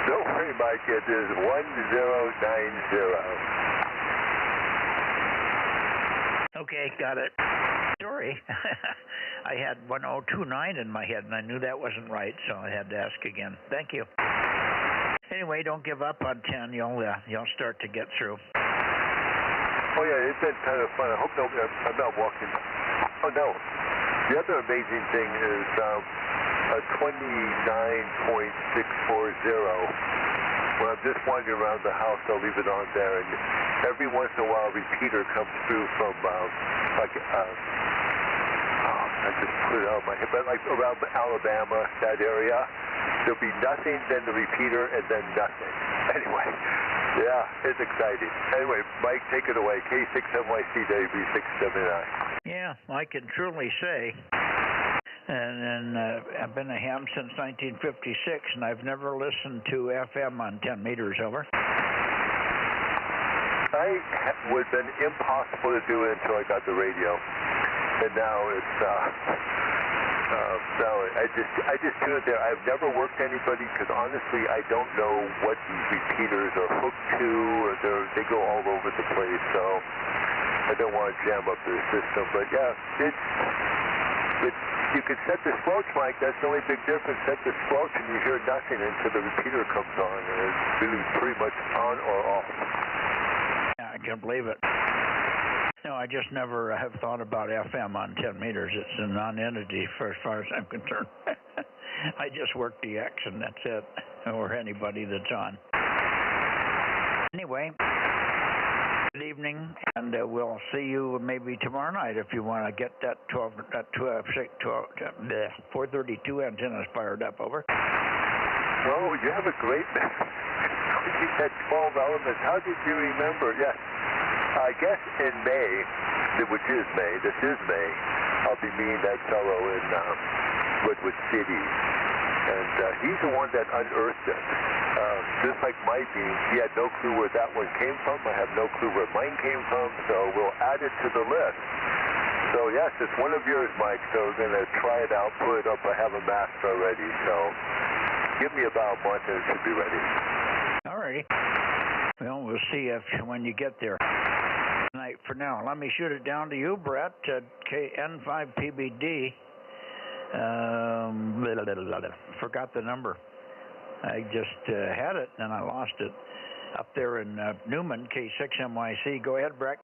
Don't worry, Mike. It is 1090. Okay, got it. Sorry. I had 1029 in my head and I knew that wasn't right, so I had to ask again. Thank you. Anyway, don't give up on 10. You'll start to get through. Oh yeah, it's been kind of fun. I hope I'm not walking. Oh no. The other amazing thing is a 29.640. When I'm just wandering around the house, I'll leave it on there, and every once in a while, a repeater comes through from I just put it out of my head, but like around Alabama, that area, there'll be nothing, then the repeater, and then nothing. Anyway, yeah, it's exciting. Anyway, Mike, take it away. K6MYC AB679. Yeah, I can truly say. And I've been a ham since 1956, and I've never listened to FM on 10 meters, over. It would have been impossible to do it until I got the radio. And now it's, I just tune it there. I've never worked anybody because honestly, I don't know what these repeaters are hooked to. Or they go all over the place, so I don't want to jam up their system. But yeah, you can set the squelch, Mike. That's the only big difference. Set the squelch and you hear nothing until the repeater comes on. And it's really pretty much on or off. Yeah, I can't believe it. No, I just never have thought about FM on 10 meters. It's a non-entity as far as I'm concerned. I just work DX and that's it, or anybody that's on. Anyway, good evening, and we'll see you maybe tomorrow night if you want to get that 432 antennas fired up, over. Oh, you have a great memory. You said 12 elements. How did you remember? Yes. I guess in May, which is May, this is May, I'll be meeting that fellow in Redwood City. And he's the one that unearthed it. Just like my beam, he had no clue where that one came from. I have no clue where mine came from, so we'll add it to the list. So yes, it's one of yours, Mike, so we're going to try it out, put it up. I have a master already, so give me about a month and it should be ready. All righty. Well, we'll see when you get there. Tonight for now. Let me shoot it down to you, Brett, KN5PBD. Forgot the number. I just had it and I lost it. Up there in Newman, K6MYC. Go ahead, Brett.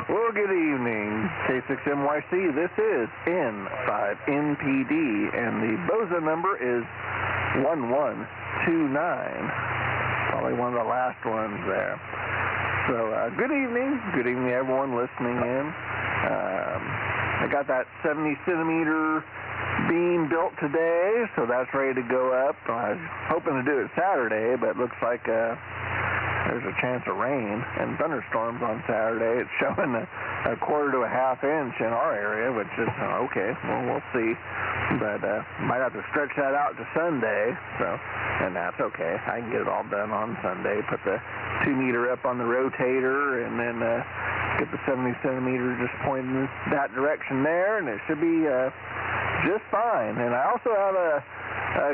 Well, good evening, K6MYC. This is N5NPD, and the Bozo number is 1129. Probably one of the last ones there. So, good evening. Good evening, everyone listening in. I got that 70-centimeter beam built today, so that's ready to go up. I was hoping to do it Saturday, but it looks like there's a chance of rain and thunderstorms on Saturday. It's showing a quarter to a half inch in our area, which is okay. Well, we'll see. But might have to stretch that out to Sunday, and that's okay. I can get it all done on Sunday. Put the 2 meter up on the rotator, and then get the 70 centimeter just pointing that direction there, and it should be just fine. And I also have a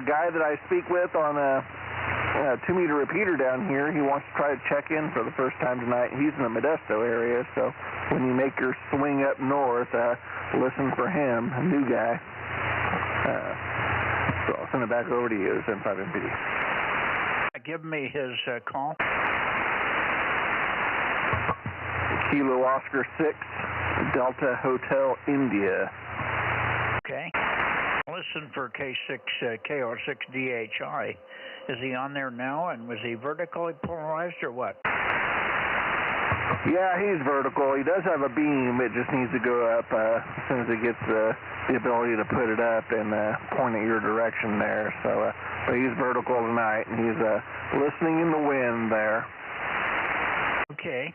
guy that I speak with on a 2 meter repeater down here. He wants to try to check in for the first time tonight. He's in the Modesto area, so when you make your swing up north, listen for him, a new guy. So I'll send it back over to you, 75 MPD. Give me his call. Kilo Oscar 6, Delta Hotel, India. Okay. Listen for KO6DHI. Is he on there now, and was he vertically polarized or what? Yeah, he's vertical. He does have a beam. It just needs to go up as soon as it gets the ability to put it up and point at your direction there. So, but he's vertical tonight, and he's listening in the wind there. Okay.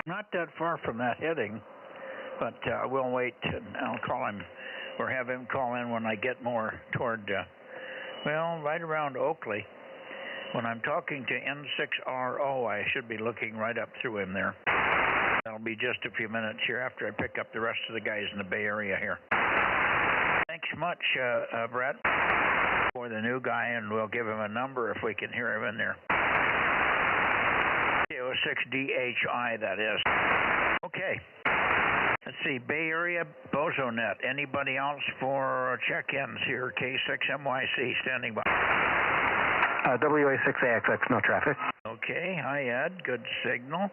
Not that far from that heading, but we'll wait, and I'll call him, or have him call in when I get more toward, right around Oakley. When I'm talking to N6RO, I should be looking right up through him there. That'll be just a few minutes here after I pick up the rest of the guys in the Bay Area here. Thanks much, Brett, for the new guy, and we'll give him a number if we can hear him in there. KO6DHI, that is. Okay. Let's see, Bay Area, Bozo Net. Anybody else for check-ins here? K6MYC, standing by. WA6AXX, no traffic. Okay, hi Ed, good signal.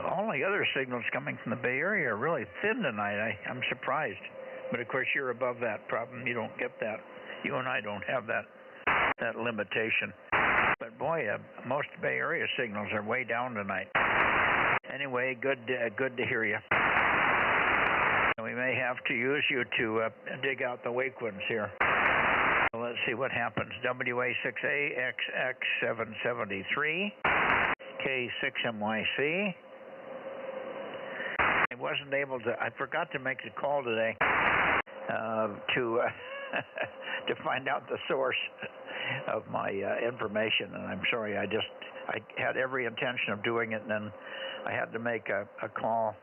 All the other signals coming from the Bay Area are really thin tonight. I'm surprised. But of course you're above that problem. You don't get that. You and I don't have that limitation. But boy, most Bay Area signals are way down tonight. Anyway, good to hear you. We may have to use you to dig out the wake winds here. So let's see what happens. WA6AXX773, K6MYC. I wasn't able to, I forgot to make the call today to find out the source of my information, and I'm sorry, I had every intention of doing it, and then I had to make a call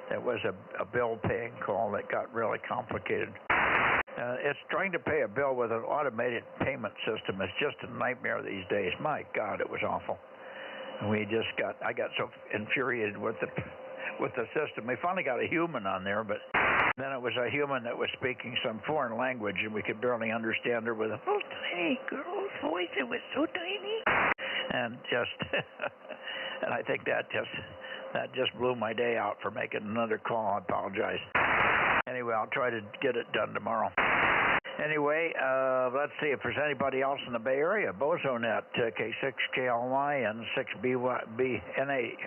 that was a bill paying call that got really complicated. It's trying to pay a bill with an automated payment system. It's just a nightmare these days. My God, it was awful. And I got so infuriated with the system. We finally got a human on there, but then it was a human that was speaking some foreign language, and we could barely understand her with a little tiny girl's voice. It was so tiny, and and I think that just blew my day out for making another call. I apologize. Anyway, I'll try to get it done tomorrow. Anyway, let's see if there's anybody else in the Bay Area. Bozo Net, K6KLY, N6BNA,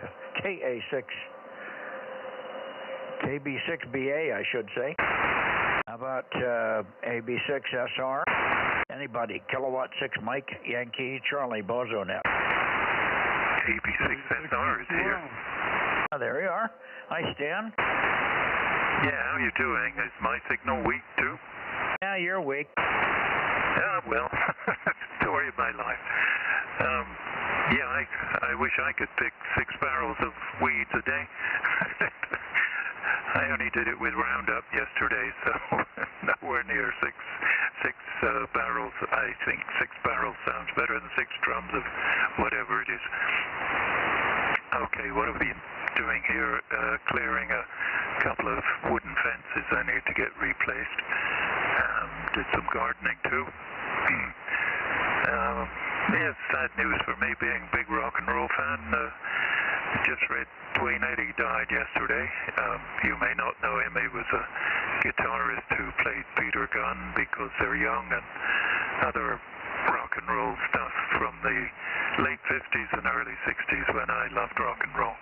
KB6BA, I should say. How about AB6SR? Anybody? Kilowatt 6 Mike, Yankee, Charlie, Bozo Net. AB6SR is here. Oh, there you are. Hi, Stan. Yeah, how are you doing? Is my signal weak too? Yeah, you're weak. Yeah, well, story of my life. I wish I could pick 6 barrels of weeds a day. I only did it with Roundup yesterday, so nowhere near six barrels. I think 6 barrels sounds better than 6 drums of whatever it is. Okay, what have we been doing here? Clearing a couple of wooden fences I need to get replaced. Did some gardening too. Yes, sad news for me, being a big rock and roll fan. Just read Dwayne Eddy died yesterday. You may not know him. He was a guitarist who played Peter Gunn, Because They're Young, and other rock and roll stuff from the late 50s and early 60s when I loved rock and roll.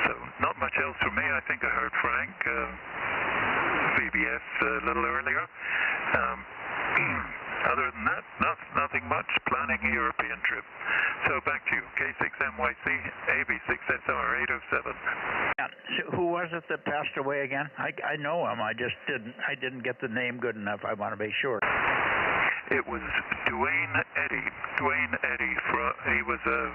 So not much else from me. I think I heard Frank, VBS a little earlier. Other than that, nothing much. Planning a European trip. So back to you. K6MYC, AB6SR 807. Yeah. So who was it that passed away again? I know him. I didn't get the name good enough. I want to be sure. It was Duane Eddy. He was a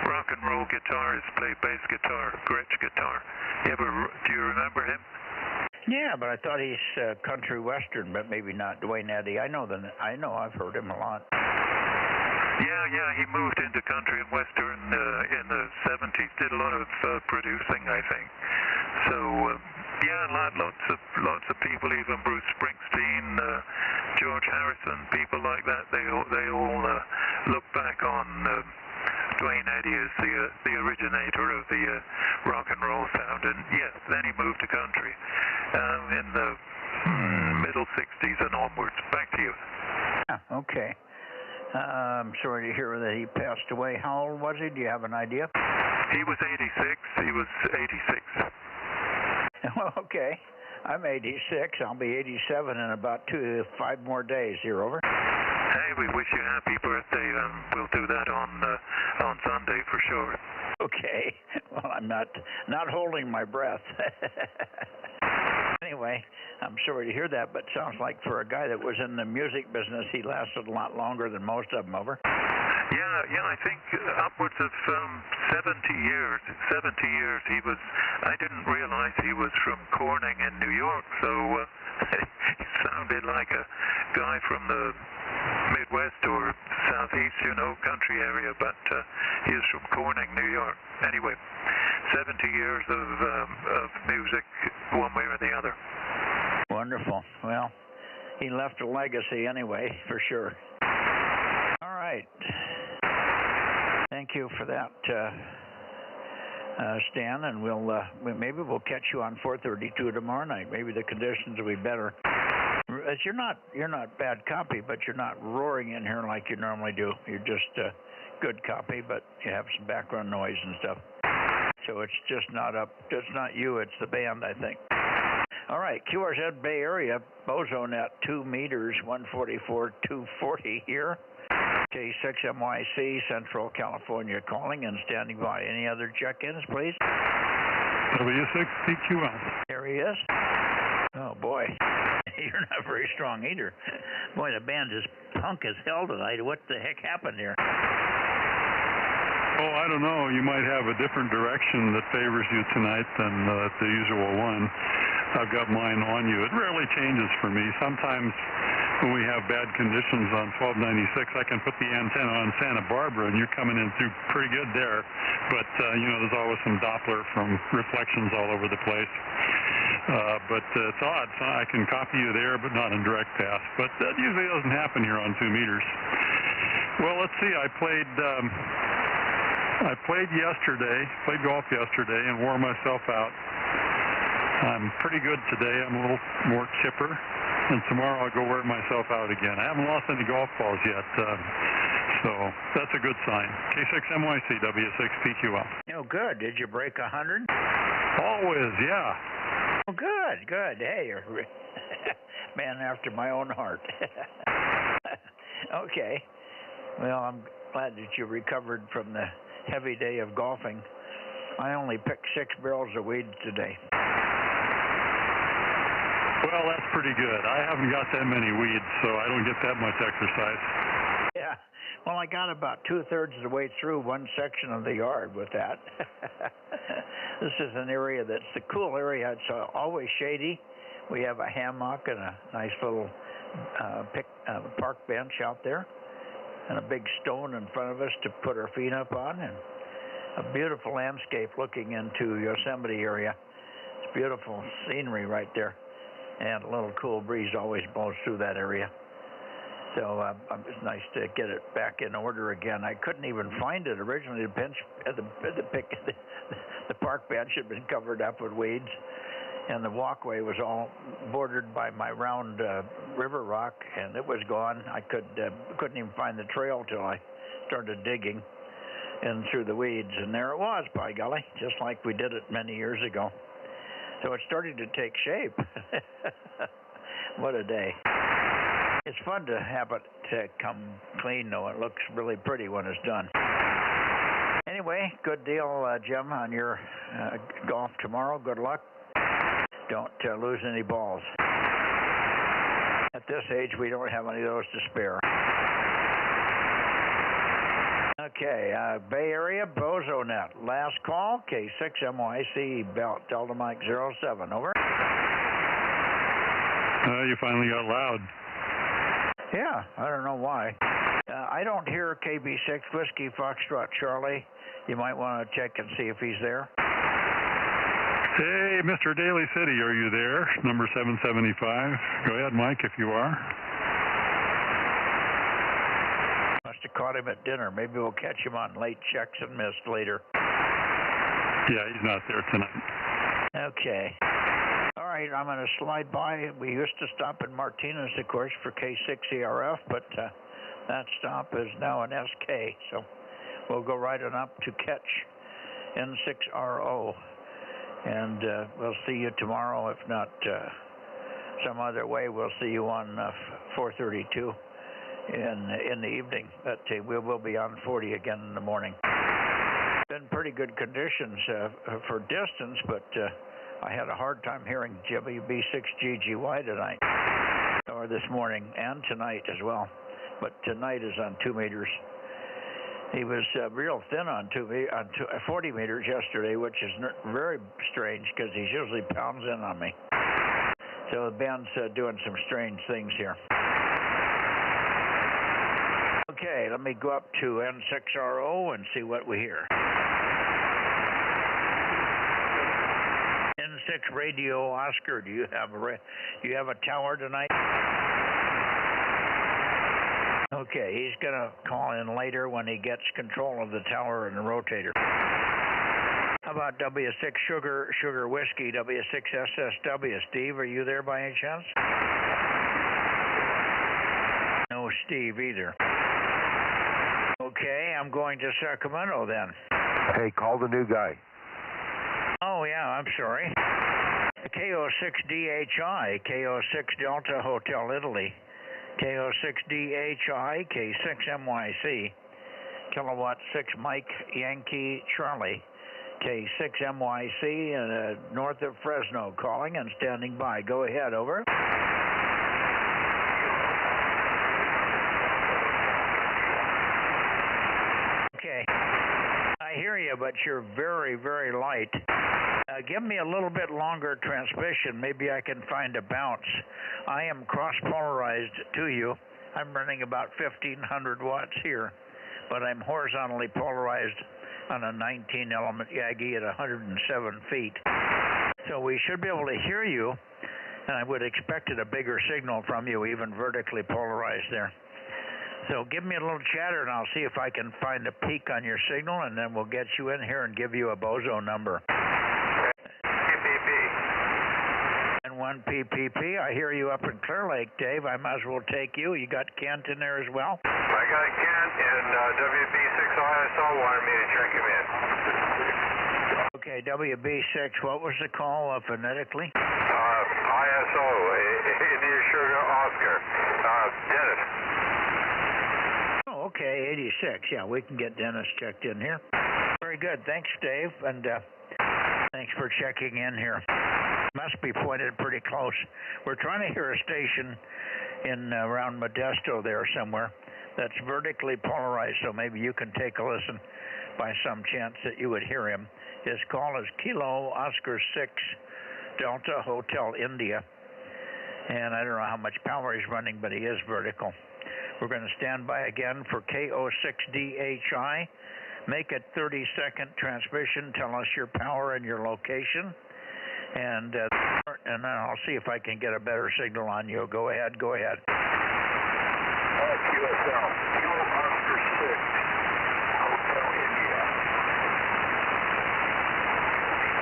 rock and roll guitarist, played bass guitar, Gretsch guitar. Do you remember him? Yeah, but I thought he's country western, but maybe not. Duane Eddy. I know I've heard him a lot. Yeah, he moved into country and western in the 70s. Did a lot of producing, I think. So lots of people, even Bruce Springsteen, George Harrison, people like that. They all look back on Duane Eddy as the originator of the rock and roll sound. And yes, then he moved to country in the middle 60s and onwards. Back to you. Okay. I'm sorry to hear that he passed away. How old was he? Do you have an idea? He was 86. Well, okay. I'm 86. I'll be 87 in about 5 more days. Here, over. Hey, we wish you a happy birthday. We'll do that on Sunday for sure. Okay. Well, I'm not holding my breath. Anyway, I'm sorry to hear that, but sounds like for a guy that was in the music business, he lasted a lot longer than most of them, over. Yeah, I think upwards of 70 years. 70 years. I didn't realize he was from Corning in New York, so he sounded like a guy from the Midwest or Southeast, country area, but he is from Corning, New York. Anyway, 70 years of music, one way or the other. Wonderful. Well, he left a legacy anyway, for sure. All right. Thank you for that, Stan, and maybe we'll catch you on 432 tomorrow night. Maybe the conditions will be better. You're not bad copy, but you're not roaring in here like you normally do. You're just good copy, but you have some background noise and stuff. So it's just not you, it's the band, I think. All right, QRZ Bay Area, Bozo Net, 2 meters, 144, 240 here. K6MYC, Central California calling and standing by. Any other check-ins, please? W6PQL. There he is. Oh, boy. You're not very strong either. Boy, the band is punk as hell tonight. What the heck happened here? Oh, I don't know. You might have a different direction that favors you tonight than the usual one. I've got mine on you. It rarely changes for me. Sometimes when we have bad conditions on 1296, I can put the antenna on Santa Barbara, and you're coming in through pretty good there. But, there's always some Doppler from reflections all over the place. But it's odd. So I can copy you there, but not in direct path. But that usually doesn't happen here on 2 meters. Well, let's see. I played golf yesterday and wore myself out. I'm pretty good today. I'm a little more chipper. And tomorrow I'll go wear myself out again. I haven't lost any golf balls yet, so that's a good sign. K6MYC, W6PQL. Oh, good. Did you break 100? Always, yeah. Oh, good. Hey, you're man after my own heart. Okay. Well, I'm glad that you recovered from the heavy day of golfing. I only picked 6 barrels of weeds today. Well, that's pretty good. I haven't got that many weeds, so I don't get that much exercise. Yeah. Well, I got about 2/3 of the way through one section of the yard with that. This is an area that's a cool area. It's always shady. We have a hammock and a nice little park bench out there, and a big stone in front of us to put our feet up on, and a beautiful landscape looking into Yosemite area. It's beautiful scenery right there. And a little cool breeze always blows through that area. So it's nice to get it back in order again. I couldn't even find it originally. The park bench had been covered up with weeds, and the walkway was all bordered by my round river rock, and it was gone. I couldn't even find the trail till I started digging in through the weeds, and there it was, by golly, just like we did it many years ago. So it's starting to take shape. What a day. It's fun to have it come clean, though. It looks really pretty when it's done. Anyway, good deal, Jim, on your golf tomorrow. Good luck. Don't lose any balls. At this age, we don't have any of those to spare. Okay, Bay Area, Bozo Net. Last call, K6MYC, Delta Mike 07, over. You finally got loud. Yeah, I don't know why. I don't hear KB6 Whiskey Foxtrot Charlie. You might want to check and see if he's there. Hey, Mr. Daly City, are you there? Number 775. Go ahead, Mike, if you are. Must have caught him at dinner. Maybe we'll catch him on late checks and missed later. Yeah, he's not there tonight. Okay. All right, I'm going to slide by. We used to stop in Martinez, of course, for K6ERF, but that stop is now an SK, so we'll go right on up to catch N6RO. And we'll see you tomorrow. If not some other way, we'll see you on 432 in the evening. But we will be on 40 again in the morning. Been pretty good conditions for distance, but I had a hard time hearing WB6GGY tonight, or this morning, and tonight as well. But tonight is on 2 meters. He was real thin on 40 meters yesterday, which is very strange because he usually pounds in on me. So the band's doing some strange things here. Okay, let me go up to N6RO and see what we hear. N6 Radio Oscar, do you have a tower tonight? Okay, he's going to call in later when he gets control of the tower and the rotator. How about W6 Sugar Whiskey, W6 SSW? Steve, are you there by any chance? No Steve either. Okay, I'm going to Sacramento then. Hey, call the new guy. Oh, yeah, I'm sorry. KO6DHI, KO6 Delta Hotel Italy. KO6DHI, K6MYC, Kilowatt 6 Mike Yankee Charlie, K6MYC, north of Fresno, calling and standing by. Go ahead, over. Okay, I hear you, but you're very, very light. Give me a little bit longer transmission. Maybe I can find a bounce. I am cross-polarized to you. I'm running about 1,500 watts here, but I'm horizontally polarized on a 19-element Yagi at 107 feet. So we should be able to hear you, and I would expect a bigger signal from you, even vertically polarized there. So give me a little chatter, and I'll see if I can find a peak on your signal, and then we'll get you in here and give you a Bozo number. And 1 PPP. I hear you up in Clear Lake, Dave. I might as well take you. You got Kent in there as well? I got Kent, and WB6ISO wanted me to check him in. Okay, WB6, what was the call phonetically? ISO, India Sugar Oscar. Dennis. Oh, okay, 86. Yeah, we can get Dennis checked in here. Very good. Thanks, Dave, and thanks for checking in here. Must be pointed pretty close. We're trying to hear a station in around Modesto there somewhere that's vertically polarized, so maybe you can take a listen by some chance that you would hear him. His call is Kilo Oscar 6 Delta Hotel India, and I don't know how much power he's running, but he is vertical. We're going to stand by again for KO6DHI. Make it 30-second transmission. Tell us your power and your location. And then I'll see if I can get a better signal on you. Go ahead, go ahead. QSL, Kilo Oscar 6, Hotel India.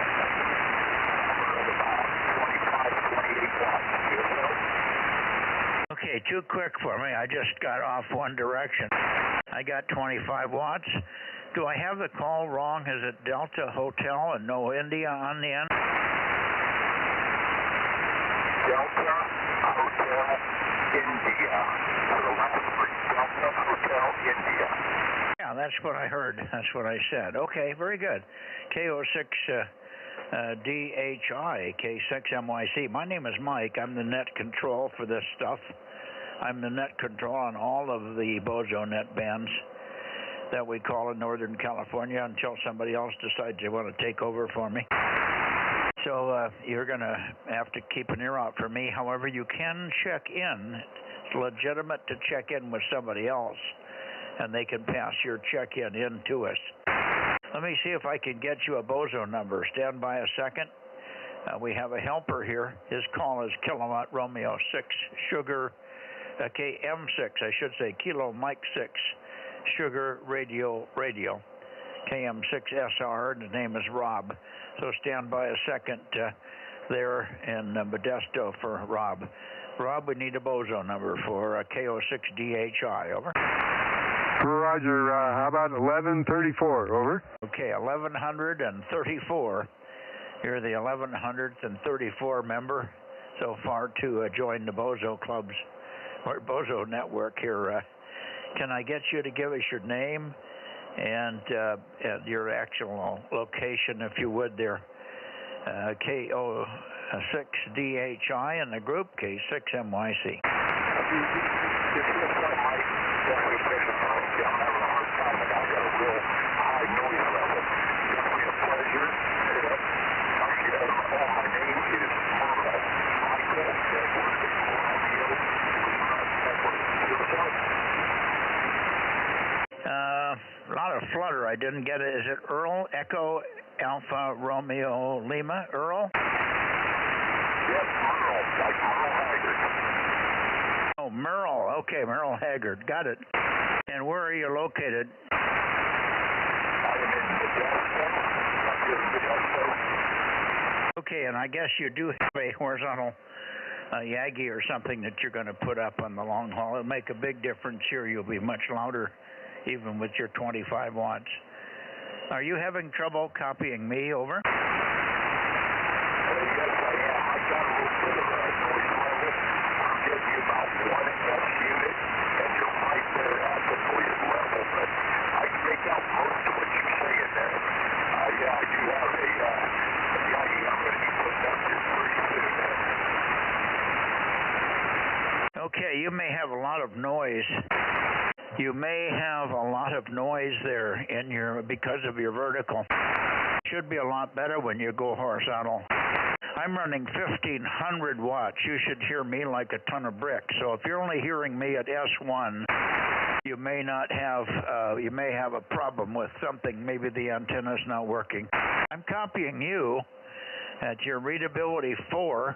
About 25, 28 watts. QSL. Okay, too quick for me. I just got off one direction. I got 25 watts. Do I have the call wrong? Is it Delta Hotel and no India on the end? Delta Hotel India. For the last 3, Delta Hotel India. Yeah, that's what I heard. That's what I said. Okay, very good. KO6 DHI, K6MYC. My name is Mike. I'm the net control for this stuff. I'm the net control on all of the Bozo Net bands that we call in Northern California until somebody else decides they want to take over for me. So you're going to have to keep an ear out for me. However, you can check in. It's legitimate to check in with somebody else, and they can pass your check-in in to us. Let me see if I can get you a Bozo number. Stand by a second. We have a helper here. His call is Kilowatt Romeo 6 Sugar, KM6, I should say, Kilo Mike 6 Sugar Radio, KM6SR, and his name is Rob. So stand by a second there in Modesto for Rob. Rob, we need a Bozo number for KO6DHI, over. Roger, how about 1134, over? Okay, 1134. You're the 1134 member so far to join the Bozo clubs, or Bozo network here. Can I get you to give us your name and your actual location, if you would, there? KO6DHI and the group, K6MYC. A lot of flutter. I didn't get it. Is it Earl? Echo Alpha Romeo Lima? Earl? Yes, Merle. Like Merle Haggard. Oh, Merle. Okay, Merle Haggard. Got it. And where are you located? I'm in Modesto. Okay, and I guess you do have a horizontal Yagi or something that you're going to put up on the long haul. It'll make a big difference here. You'll be much louder, even with your 25 watts. Are you having trouble copying me, over? Yes, I am. I got a little bit of a noise level. I'll give you about 1 S unit, and you're right there at the noise level, but I can make out most of what you're saying there. Yeah, I do have a Yagi I'm going to be putting up here pretty soon there. Okay, you may have a lot of noise. You may have a lot of noise there in your because of your vertical. Should be a lot better when you go horizontal. I'm running 1500 watts. You should hear me like a ton of bricks. So if you're only hearing me at S1, you may not have you may have a problem with something. Maybe the antenna's not working. I'm copying you at your readability 4.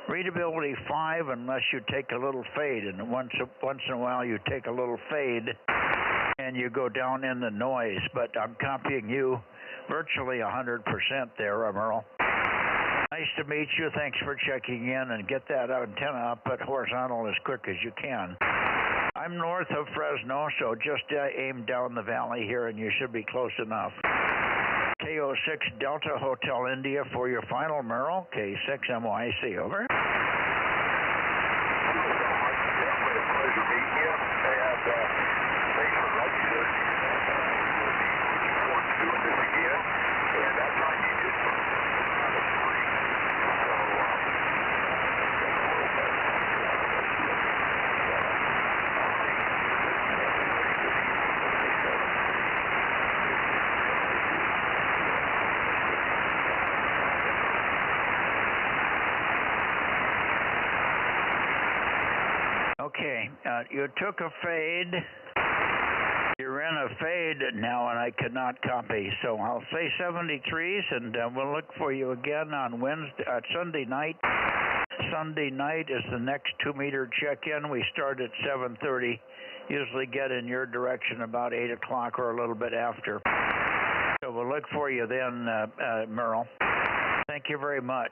Readability 5, unless you take a little fade, and once in a while you take a little fade and you go down in the noise, but I'm copying you virtually 100% there, Merle. Nice to meet you. Thanks for checking in, and get that antenna up at horizontal as quick as you can. I'm north of Fresno, so just aim down the valley here and you should be close enough. KO6 Delta Hotel India for your final, Merle. K6MYC, over. Definitely a pleasure meeting you, and thanks for registering. We'll be looking forward to doing this again, and that's right, you did something kind of free. Okay, you took a fade. You're in a fade now, and I cannot copy. So I'll say 73s, and we'll look for you again on Sunday night. Sunday night is the next 2-meter check-in. We start at 7:30. Usually get in your direction about 8 o'clock or a little bit after. So we'll look for you then, Merle. Thank you very much.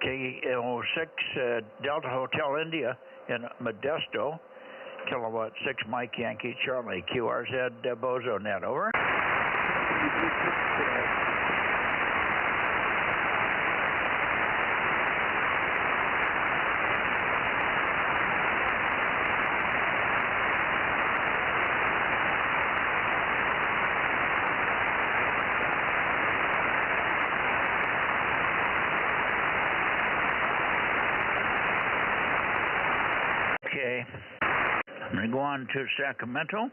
KO6 Delta Hotel India in Modesto, Kilowatt 6 Mike Yankee Charlie, QRZ Bozo Net, over. I'm going to go on to Sacramento.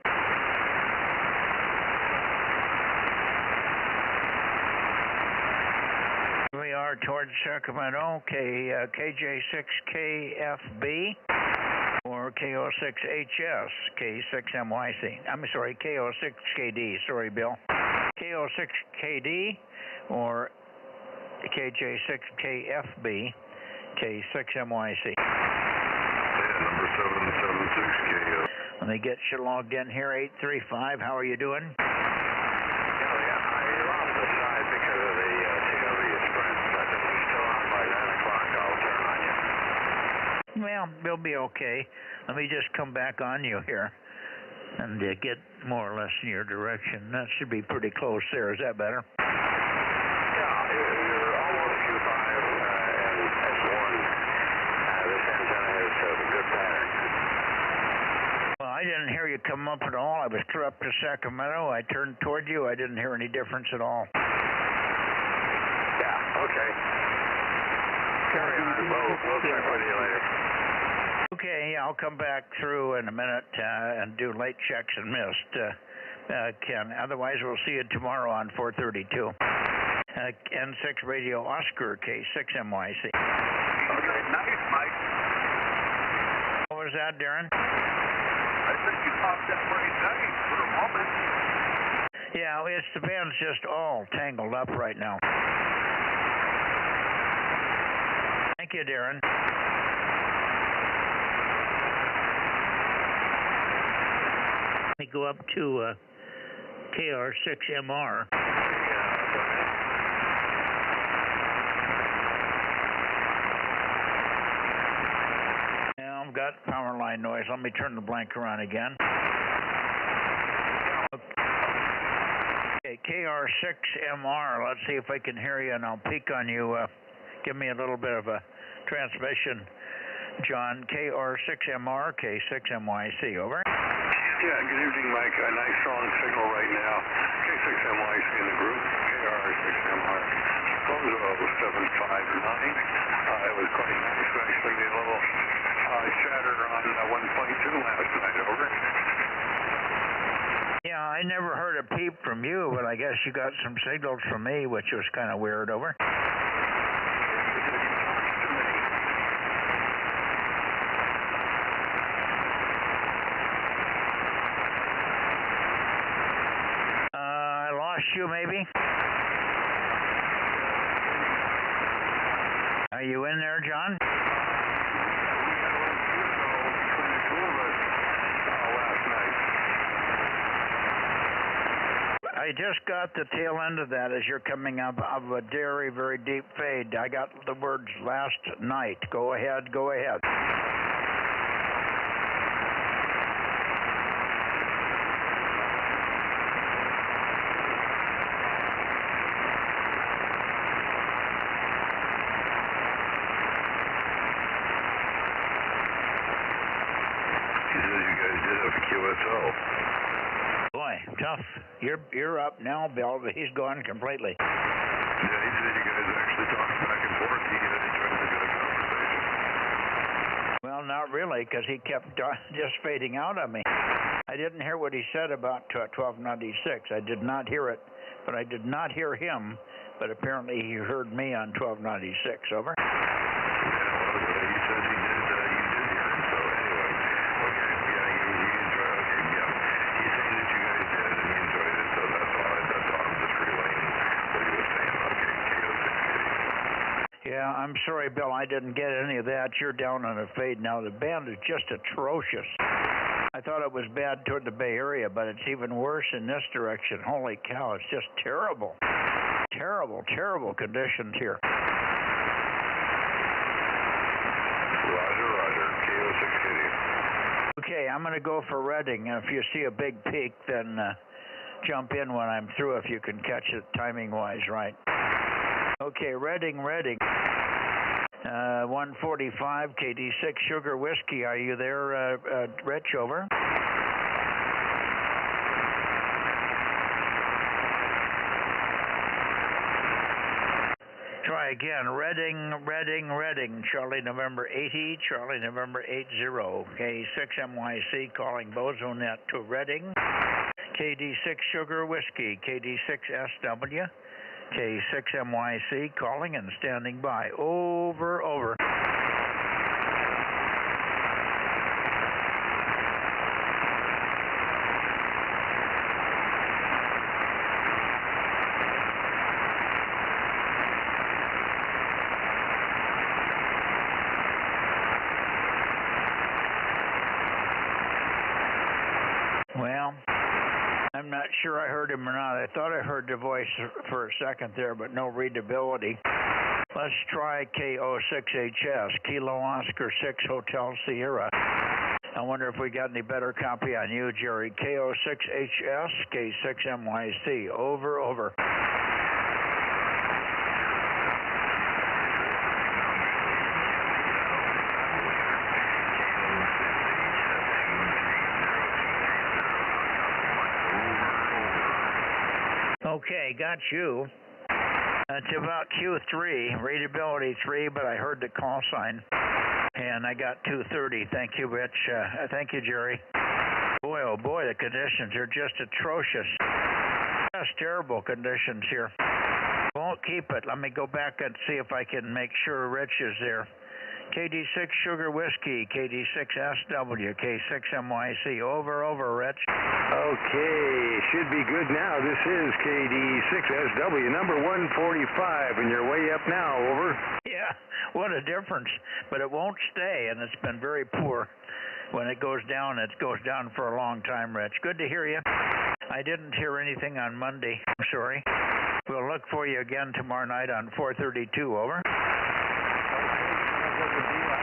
We are towards Sacramento, KJ6KFB or KO6HS, K6MYC. I'm sorry, KO6KD. Sorry, Bill. KO6KD or KJ6KFB, K6MYC. Number 776KO. Let me get you logged in here, 835. How are you doing? Well, they'll be okay. Let me just come back on you here and get more or less in your direction. That should be pretty close there. Is that better? Yeah, you're almost Q5 and S1. This antenna has a good pattern. Well, I didn't hear you come up at all. I was through up to Sacramento. I turned toward you. I didn't hear any difference at all. Yeah, okay. Carry on. We'll check with you later. Okay, I'll come back through in a minute and do late checks and missed, Ken. Otherwise, we'll see you tomorrow on 432. N6 Radio Oscar, K6MYC. Okay, nice, Mike. What was that, Darren? I think you popped in pretty nice for a moment. Yeah, the band's just all tangled up right now. Thank you, Darren. Let me go up to KR6MR. Now I've got power line noise. Let me turn the blanker on again. Okay, KR6MR. Let's see if I can hear you, and I'll peek on you. Give me a little bit of a transmission. John, KR6MR, K6MYC, over. Yeah, good evening, Mike. A nice strong signal right now. K6MYC in the group, KR6MR. Bozo 759. It was quite nice. Actually, a little chatter on 1.2 last night, over. Yeah, I never heard a peep from you, but I guess you got some signals from me, which was kind of weird, over. You maybe? Are you in there, John? I just got the tail end of that as you're coming up of a very, very deep fade. I got the words last night. Go ahead, go ahead. Boy, tough. You're up now, Bill, but he's gone completely. Yeah, he said you guys actually talked back and forth. He tried to get a conversation. Well, not really, because he kept just fading out on me. I didn't hear what he said about 1296. I did not hear it, but I did not hear him. But apparently he heard me on 1296. Over. Yeah, well, he said he did. You did hear him. So anyway, okay. Yeah, he enjoyed. Okay, yeah. He's saying that you guys did, and he enjoyed it. So that's all. I'm just relaying what he was saying. Okay, KO6. Yeah, I'm sorry, Bill. I didn't get any of that. You're down on a fade now. The band is just atrocious. I thought it was bad toward the Bay Area, but it's even worse in this direction. Holy cow, it's just terrible. Terrible, terrible conditions here. Roger, Roger. KO680. Okay, I'm going to go for Redding. If you see a big peak, then jump in when I'm through if you can catch it timing-wise right. Okay, Redding. 145, KD6 Sugar Whiskey. Are you there, Rich? Over. Try again. Reading. Charlie November 80, Charlie November 80. K6MYC calling Bozo Net to Reading. KD6 Sugar Whiskey, KD6SW. K6MYC calling and standing by. Over. Well, I'm not sure I heard him or not. I thought I heard the voice for a second there, but no readability. Let's try KO6HS, Kilo Oscar 6 Hotel Sierra. I wonder if we got any better copy on you, Jerry. KO6HS, K6MYC. Over. Okay, got you. It's about Q3, readability 3, but I heard the call sign. And I got 230. Thank you, Rich. Thank you, Jerry. Boy, oh boy, the conditions are just atrocious. Just terrible conditions here. Won't keep it. Let me go back and see if I can make sure Rich is there. KD6 Sugar Whiskey, KD6SW, K6MYC. Over, Rich. Okay, should be good now. This is KD6SW, number 145, and you're way up now. Over. Yeah, what a difference. But it won't stay, and it's been very poor. When it goes down for a long time, Rich. Good to hear you. I didn't hear anything on Monday. I'm sorry. We'll look for you again tomorrow night on 432. Over. I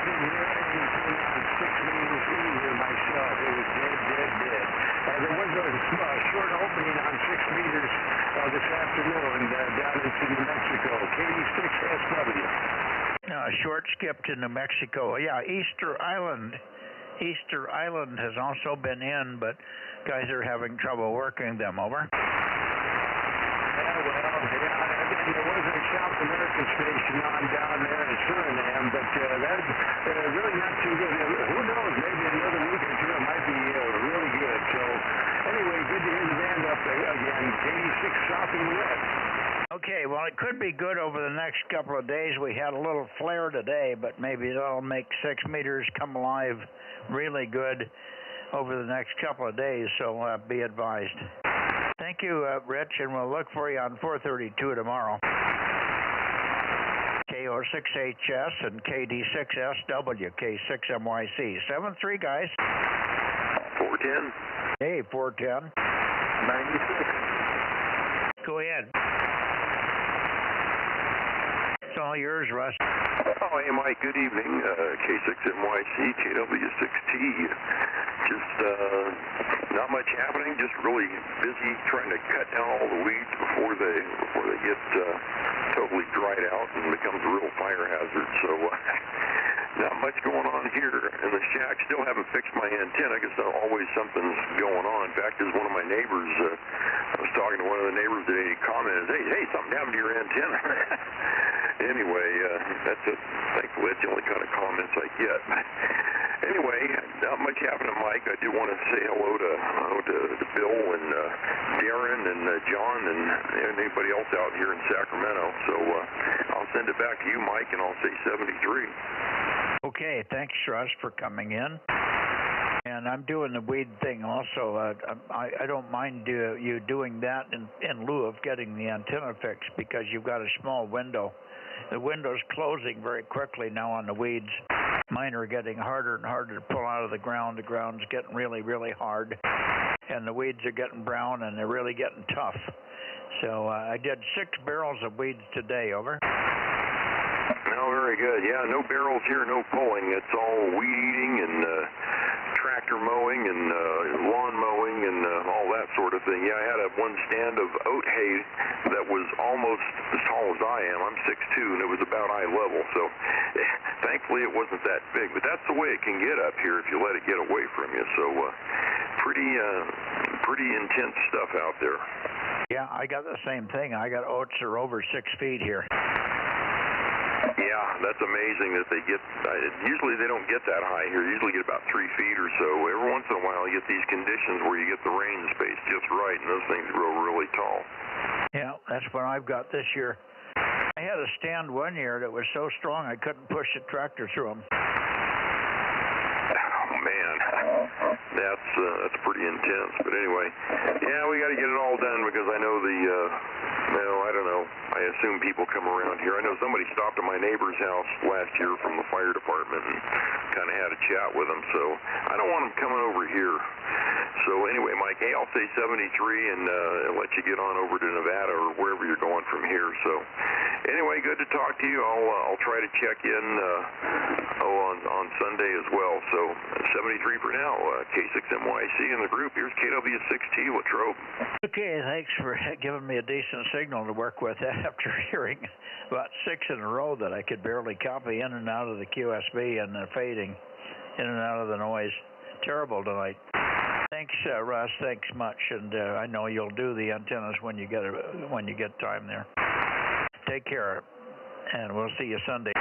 didn't hear anything on 6 meters either myself. It was dead. There was a short opening on 6 meters this afternoon down into New Mexico. KD6SW. Short skip to New Mexico. Yeah, Easter Island has also been in, but guys are having trouble working them. Over. There was a South American station on down there in Suriname, but that's really not too good. Who knows? Maybe another week or two it might be really good. So, anyway, good to hear the band up again. KD6 south and west. Okay, well, it could be good over the next couple of days. We had a little flare today, but maybe that'll make 6 meters come alive really good over the next couple of days, so be advised. Thank you, Rich, and we'll look for you on 432 tomorrow. KO6HS and KD6SW, K6MYC. 7-3, guys. 410. Hey, 410. 96. Go ahead. It's all yours, Russ. Oh, hey, Mike. Good evening. K6MYC, KW6T. Just not much happening. Just really busy trying to cut down all the weeds before they get totally dried out and becomes a real fire hazard. So not much going on here in the shack. Still haven't fixed my antenna because always something's going on. In fact, there's one of my neighbors. I was talking to one of the neighbors today. He commented, "Hey, something happened to your antenna." Anyway, that's it. Thankfully, that's the only kind of comments I get. Anyway, not much happening, Mike. I do want to say hello to Bill and Darren and John and anybody else out here in Sacramento. So I'll send it back to you, Mike, and I'll say 73. Okay, thanks, Russ, for coming in. And I'm doing the weed thing also. I don't mind you doing that in lieu of getting the antenna fixed because you've got a small window. The window's closing very quickly now on the weeds. Mine are getting harder and harder to pull out of the ground. The ground's getting really, really hard. And the weeds are getting brown and they're really getting tough. So I did 6 barrels of weeds today. Over. No, very good. Yeah, no barrels here, no pulling. It's all weed eating and tractor mowing and lawn mowing and all that sort of thing. Yeah, I had one stand of oat hay that was almost as tall as I am. I'm 6'2", and it was about eye level. So thankfully it wasn't that big. But that's the way it can get up here if you let it get away from you. So pretty intense stuff out there. Yeah, I got the same thing. I got oats that are over 6 feet here. Yeah, that's amazing that they get, usually they don't get that high here. Usually get about 3 feet or so. Every once in a while you get these conditions where you get the rain space just right, and those things grow really tall. Yeah, that's what I've got this year. I had a stand one year that was so strong I couldn't push the tractor through them. Oh, man. That's pretty intense. But anyway, yeah, we got to get it all done because I know I don't know. I assume people come around here. I know somebody stopped at my neighbor's house last year from the fire department and kind of had a chat with them. So I don't want them coming over here. So anyway, Mike, hey, I'll say 73 and let you get on over to Nevada or wherever you're going from here. So anyway, good to talk to you. I'll try to check in on Sunday as well. So 73 for now. K6MYC in the group. Here's KW6T Latrobe. Okay, thanks for giving me a decent signal to work with after hearing about 6 in a row that I could barely copy in and out of the QSB and fading in and out of the noise. Terrible tonight. Thanks, Russ. Thanks much, and I know you'll do the antennas when you get time there. Take care, and we'll see you Sunday.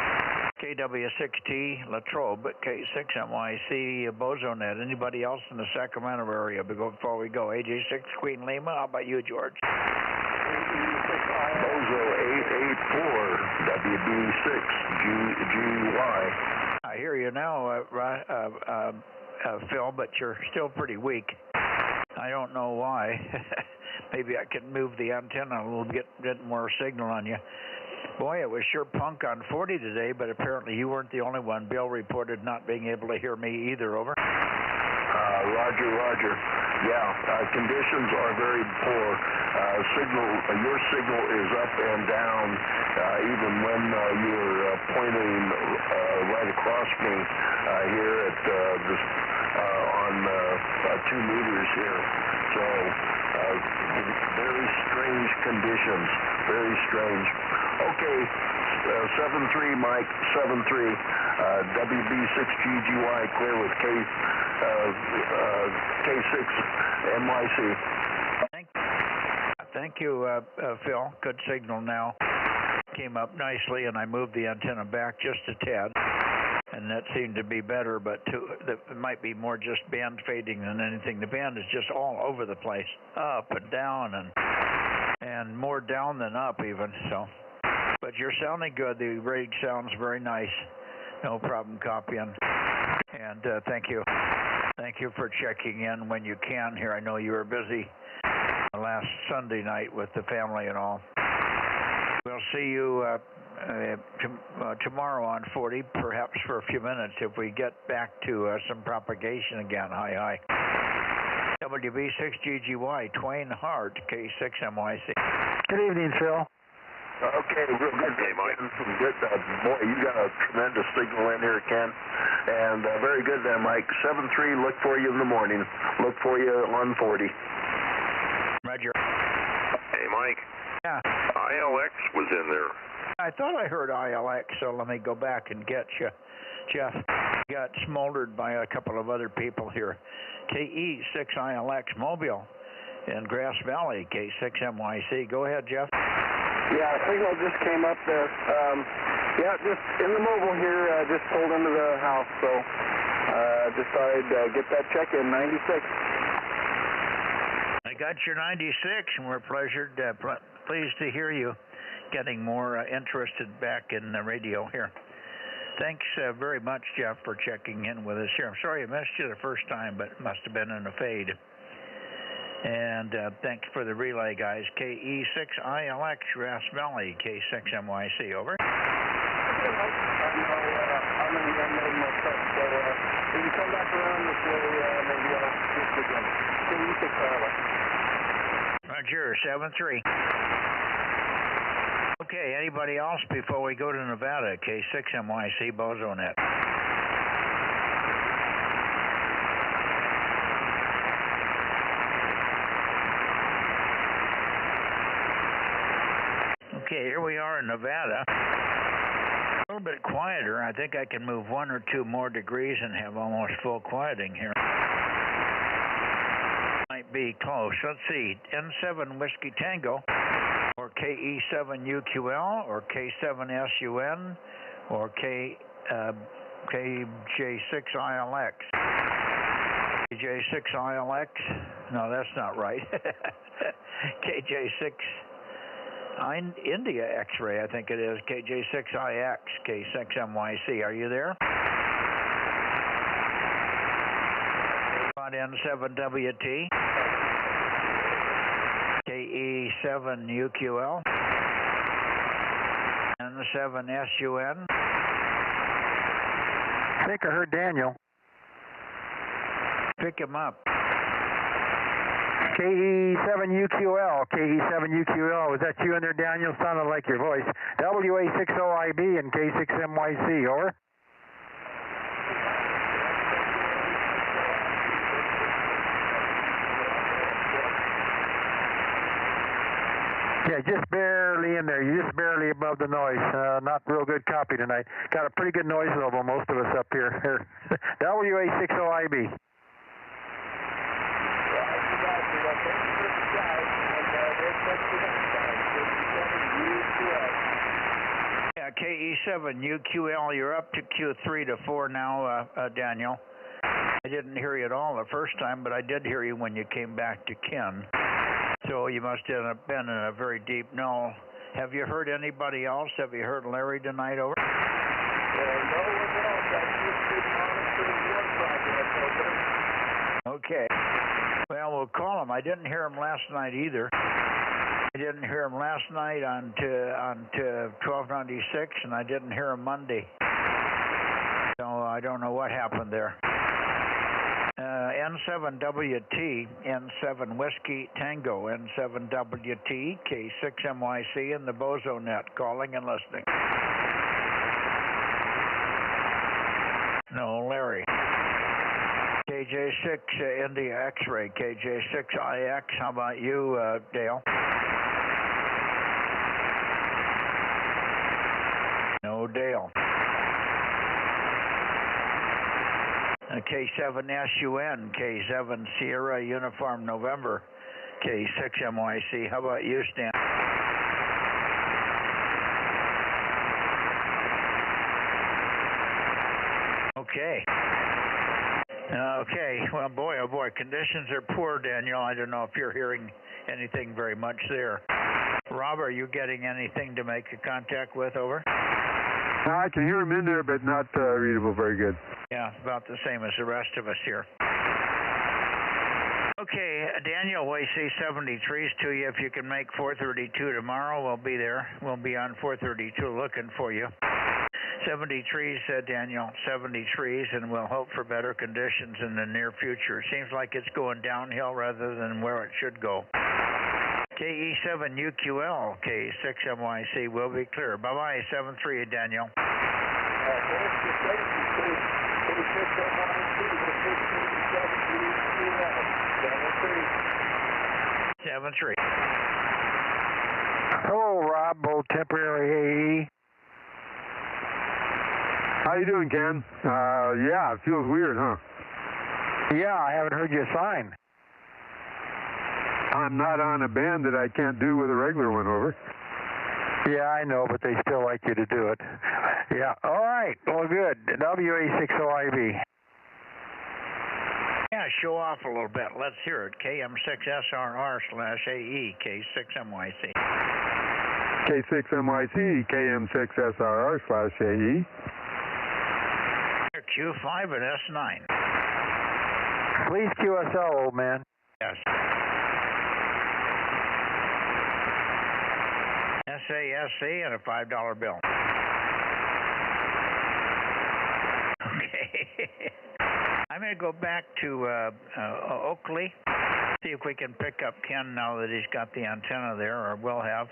KW6T Latrobe, K6MYC Bozo Net. Anybody else in the Sacramento area before we go? AJ6 Queen Lima. How about you, George? Bozo 884 WB6 GY. I hear you now, Phil, but you're still pretty weak. I don't know why. Maybe I could move the antenna a little bit, get more signal on you. Boy, it was sure punk on 40 today, but apparently you weren't the only one. Bill reported not being able to hear me either. Over. Roger. Yeah, conditions are very poor. Your signal is up and down, even when you're pointing right across me here at on 2 meters here. So very strange conditions. Very strange. Okay, 7-3, Mike, 7-3. WB6GGY clear with K6MYC. Thank you, Phil. Good signal now. Came up nicely, and I moved the antenna back just a tad, and that seemed to be better, but it might be more just band fading than anything. The band is just all over the place, up and down, and more down than up even. So, but you're sounding good. The rig sounds very nice. No problem copying. And thank you. Thank you for checking in when you can here. I know you were busy last Sunday night with the family and all. We'll see you tomorrow on 40, perhaps for a few minutes if we get back to some propagation again. Hi. WB6GGY, Twain Hart, K6MYC. Good evening, Phil. Okay, real good. Hey, Mike. Boy, you got a tremendous signal in here, Ken. And very good there, Mike. 7-3, look for you in the morning. Look for you on 40. Roger. Hey, Mike. Yeah. ILX was in there. I thought I heard ILX, so let me go back and get you. Jeff got smoldered by a couple of other people here. KE6ILX Mobile in Grass Valley, K6MYC. Go ahead, Jeff. Yeah, signal just came up there. Yeah, just in the mobile here, just pulled into the house, so just thought I'd get that check in, 96. I got your 96, and we're pleased to hear you getting more interested back in the radio here. Thanks very much, Jeff, for checking in with us here. I'm sorry I missed you the first time, but it must have been in a fade. And thanks for the relay, guys. KE6ILX, Grass Valley, K6MYC, over. I'm going to be unloading my truck, so if you come back around this way, maybe I'll get you again. KE6ILX. Roger, 7-3. Okay, anybody else before we go to Nevada? K6MYC, Bozo Net. Okay, here we are in Nevada. A little bit quieter. I think I can move 1 or 2 more degrees and have almost full quieting here. Might be close. Let's see. N7 Whiskey Tango or KE7UQL or K7SUN or KJ6ILX. KJ6ILX? No, that's not right. KJ6 India X-ray, I think it is. KJ6IX, K6MYC. Are you there? N7WT. KE7UQL. N7SUN. I think I heard Daniel. Pick him up. KE7UQL, KE7UQL. Was that you in there, Daniel? Sounded like your voice. WA60IB and K6MYC, over. Yeah, just barely in there. You're just barely above the noise. Not real good copy tonight. Got a pretty good noise level, most of us up here. WA60IB. Yeah, KE7UQL, you're up to Q3 to 4 now, Daniel. I didn't hear you at all the first time, but I did hear you when you came back to Ken. So you must have been in a very deep null. Have you heard anybody else? Have you heard Larry tonight, over? No one else. I just been monitoring your progress, over. Okay. Well, we'll call him. I didn't hear him last night either. I didn't hear him last night on 1296, and I didn't hear him Monday. So I don't know what happened there. N7WT, N7 Whiskey Tango, N7WT, K6MYC, and the Bozo Net, calling and listening. No, Larry. KJ6 India X-ray, KJ6IX. How about you, Dale? No, Dale. K7SUN, K7 Sierra Uniform November, K6MYC. How about you, Stan? Okay. Okay. Well, boy, oh boy, conditions are poor, Daniel. I don't know if you're hearing anything very much there. Rob, are you getting anything to make a contact with, over? I can hear him in there, but not readable very good. Yeah, about the same as the rest of us here. Okay, Daniel, we say 73s to you. If you can make 432 tomorrow, we'll be there. We'll be on 432 looking for you. 73s, Daniel, 73s, and we'll hope for better conditions in the near future. It seems like it's going downhill rather than where it should go. KE7UQL, K6MYC will be clear. Bye-bye, 73, Daniel. 73. Hello, Rob, old temporary AE. How you doing, Ken? Yeah, it feels weird, huh? Yeah, I haven't heard you sign. I'm not on a band that I can't do with a regular one, over. Yeah, I know, but they still like you to do it. Yeah, all right, well, good. WA60IB. Yeah, show off a little bit. Let's hear it. KM6SRR/AE, K6MYC. K6MYC, KM6SRR/AE. Q5 and S9. Please QSL, old man. Yes. SASC and a $5 bill. Okay. I'm going to go back to Oakley, see if we can pick up Ken now that he's got the antenna there, or will have.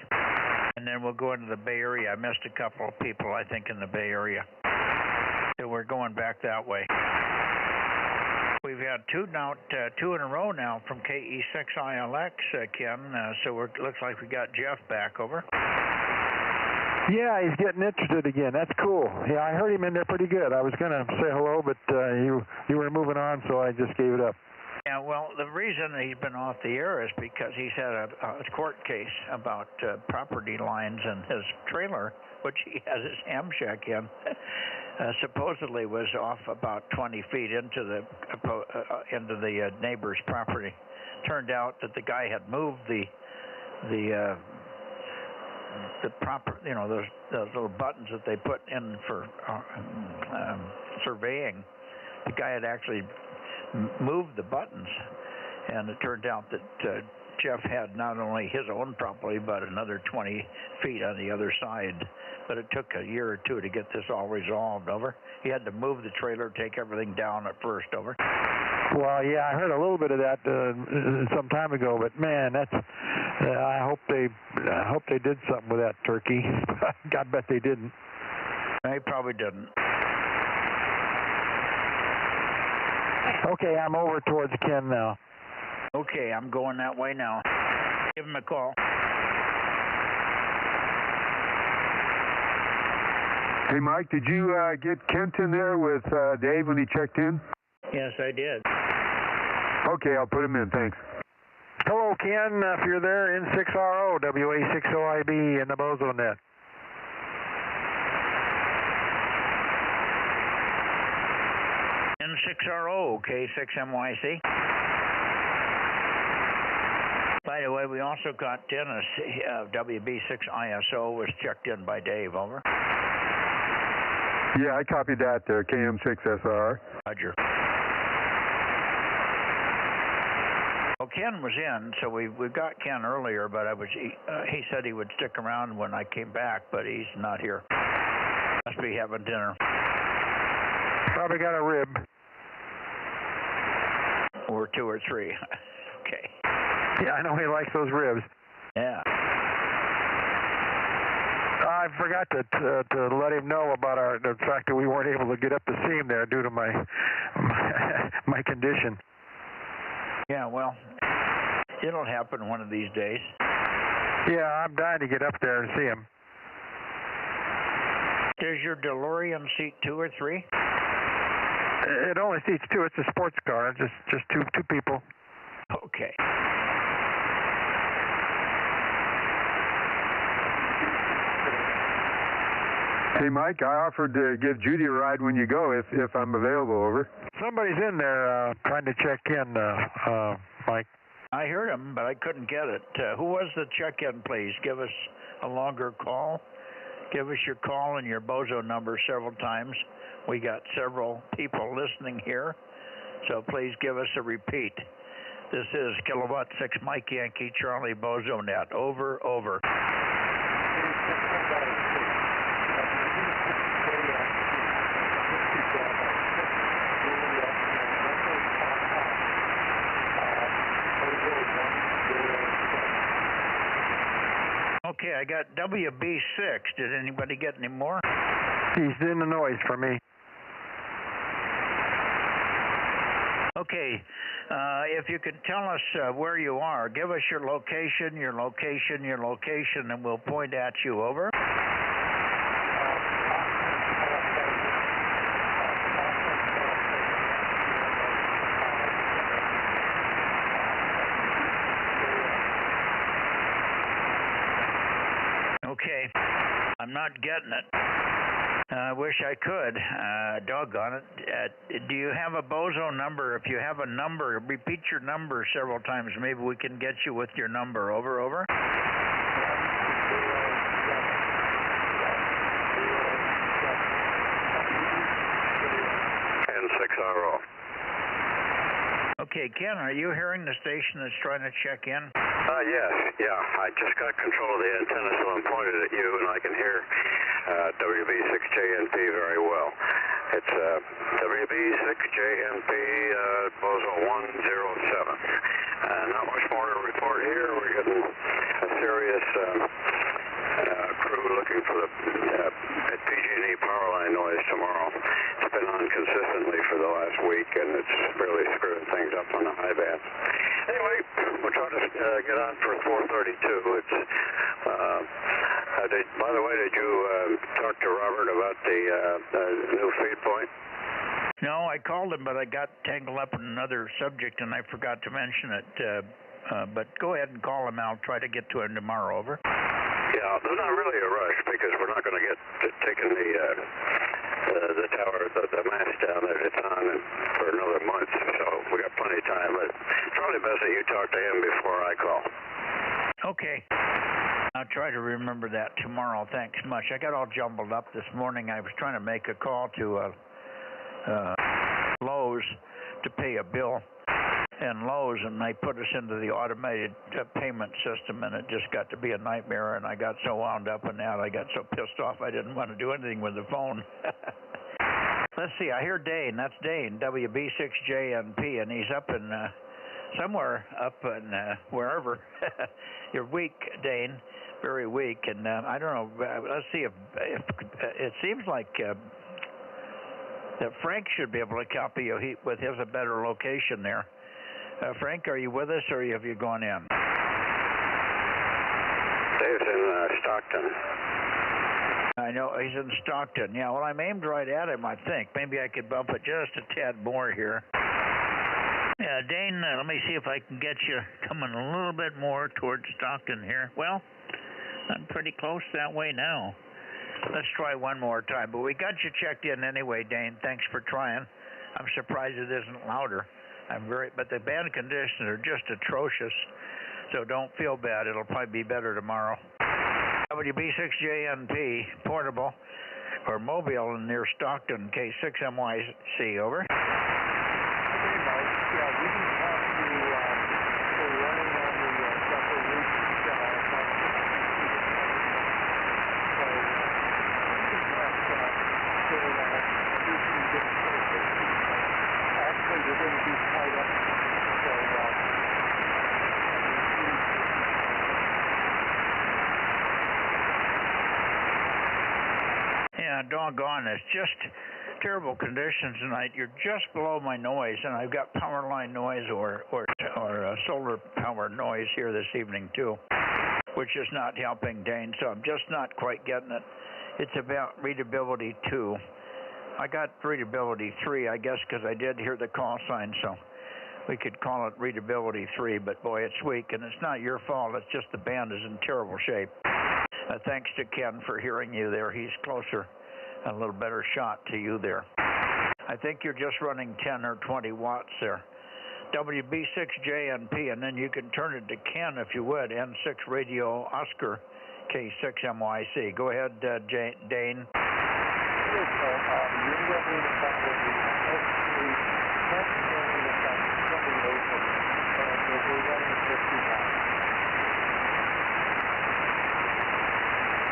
And then we'll go into the Bay Area. I missed a couple of people, I think, in the Bay Area. So we're going back that way. We've had two in a row now from KE6ILX, Ken. So it looks like we got Jeff back, over. Yeah, he's getting interested again. That's cool. Yeah, I heard him in there pretty good. I was going to say hello, but you were moving on, so I just gave it up. Yeah, well, the reason he's been off the air is because he's had a court case about property lines, and his trailer, which he has his ham shack in, supposedly was off about 20 feet into the neighbor's property. Turned out that the guy had moved the proper, you know, those little buttons that they put in for surveying. The guy had actually moved the buttons, and it turned out that Jeff had not only his own property but another 20 feet on the other side. But it took a year or two to get this all resolved. Over. He had to move the trailer, take everything down at first. Over. Well, yeah, I heard a little bit of that some time ago, but man, that's. I hope they did something with that turkey. God bet they didn't. They probably didn't. Okay, I'm over towards Ken now. Okay, I'm going that way now. Give him a call. Hey, Mike, did you get Kent in there with Dave when he checked in? Yes, I did. Okay, I'll put him in. Thanks. Hello, Ken. If you're there, N6RO, WA60IB in the Bozo Net. N6RO, K6MYC. By the way, we also got Dennis, WB6ISO was checked in by Dave. Over. Yeah, I copied that there, KM6SR. Roger. Well, Ken was in, so we got Ken earlier, but he said he would stick around when I came back, but he's not here. Must be having dinner. Probably got a rib. Or two or three. Okay. Yeah, I know he likes those ribs. Yeah. I forgot to let him know about the fact that we weren't able to get up to see him there due to my condition. Yeah, well, it'll happen one of these days. Yeah, I'm dying to get up there and see him. Does your DeLorean seat 2 or 3? It only seats 2. It's a sports car. Just two people. Okay. Hey, Mike, I offered to give Judy a ride when you go if I'm available. Over. Somebody's in there trying to check in, Mike. I heard him, but I couldn't get it. Who was the check-in, please? Give us a longer call. Give us your call and your Bozo number several times. We got several people listening here, so please give us a repeat. This is Kilowatt 6 Mike Yankee Charlie Bozo Net. Over, over. Okay, I got WB6. Did anybody get any more? He's in the noise for me. Okay, if you could tell us where you are, give us your location, and we'll point at you. Over. Okay, I'm not getting it. I wish I could. Doggone it. Do you have a Bozo number? If you have a number, repeat your number several times. Maybe we can get you with your number. Over, over. N6RO. Okay, Ken, are you hearing the station that's trying to check in? Yes, yeah. I just got control of the antenna, so I'm pointed at you, and I can hear WB6JNP very well. It's WB6JNP Bozo 107. Not much more to report here. We're getting a serious crew looking for the PG&E power line noise tomorrow. It's been on consistently for the last week, and it's really screwing things up on the high band. Anyway, we'll try to get on for 432. It's by the way, did you talk to Robert about the new feed point? No, I called him, but I got tangled up in another subject, and I forgot to mention it. But go ahead and call him. I'll try to get to him tomorrow. Over. Yeah, there's not really a rush because we're not going to get taking the tower, the mast down that it's on for another month, so we got plenty of time. But it's probably best that you talk to him before I call. Okay. I'll try to remember that tomorrow. Thanks much. I got all jumbled up this morning. I was trying to make a call to Lowe's to pay a bill, and Lowe's, and they put us into the automated payment system, and it just got to be a nightmare, and I got so wound up in that, I got so pissed off I didn't want to do anything with the phone. Let's see, I hear Dane. That's Dane, WB6JNP, and he's up in somewhere up in wherever. You're weak, Dane, very weak, and I don't know. Let's see if it seems like that Frank should be able to copy you with his a better location there. Frank, are you with us, or have you gone in? Dave's in Stockton. I know he's in Stockton. Yeah, well, I'm aimed right at him, I think. Maybe I could bump it just a tad more here. Yeah, Dane, let me see if I can get you coming a little bit more towards Stockton here. Well, I'm pretty close that way now. Let's try one more time. But we got you checked in anyway, Dane. Thanks for trying. I'm surprised it isn't louder. But the band conditions are just atrocious, so don't feel bad. It'll probably be better tomorrow. WB6JNP, portable, or mobile near Stockton, K6MYC, over. Doggone, it's just terrible conditions tonight. You're just below my noise, and I've got power line noise or solar power noise here this evening too, which is not helping, Dane. So I'm just not quite getting it. It's about readability 2. I got readability 3, I guess, because I did hear the call sign, so we could call it readability 3. But boy, it's weak, and it's not your fault. It's just the band is in terrible shape. Thanks to Ken for hearing you there. He's closer. A little better shot to you there. I think you're just running 10 or 20 watts there. WB6JNP, and then you can turn it to Ken if you would. N6 Radio Oscar, K6MYC. Go ahead, Dane.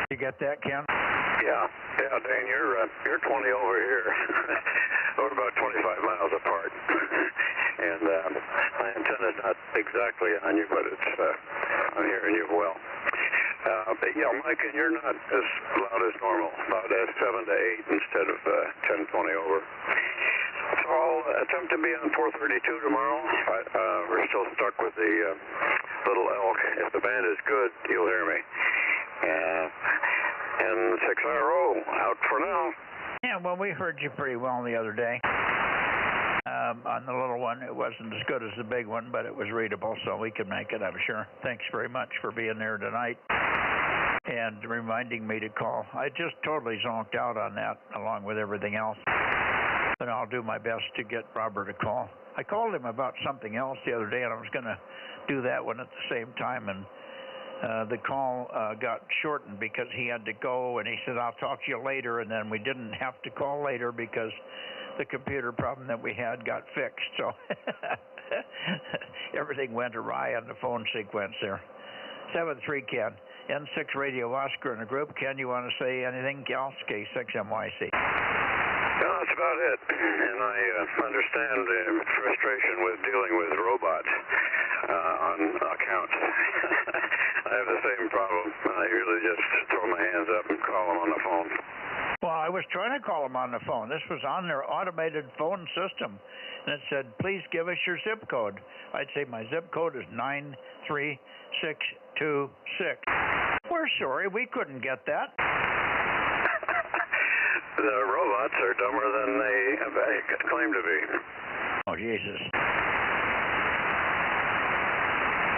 You get that, Ken? Yeah, Dane, you're 20 over here. We're about 25 miles apart. And my antenna's not exactly on you, but it's I'm hearing you well. But yeah, Mike, and you're not as loud as normal, about 7 to 8 instead of 10, 20 over. So I'll attempt to be on 432 tomorrow. We're still stuck with the little elk. If the band is good, you'll hear me. And 6RO out for now. Yeah, well, we heard you pretty well the other day. On the little one, it wasn't as good as the big one, but it was readable, so we could make it, I'm sure. Thanks very much for being there tonight and reminding me to call. I just totally zonked out on that, along with everything else. But I'll do my best to get Robert a call. I called him about something else the other day, and I was going to do that one at the same time, and the call got shortened because he had to go, and he said, I'll talk to you later, and then we didn't have to call later because the computer problem that we had got fixed. So everything went awry on the phone sequence there. 7-3, Ken. N6 Radio Oscar in the group. Ken, you want to say anything else? K6MYC. No, that's about it. And I understand the frustration with dealing with robots on accounts. I have the same problem. I usually just throw my hands up and call them on the phone. Well, I was trying to call them on the phone. This was on their automated phone system. And it said, please give us your zip code. I'd say my zip code is 93626. We're sorry, we couldn't get that. The robots are dumber than they claim to be. Oh, Jesus.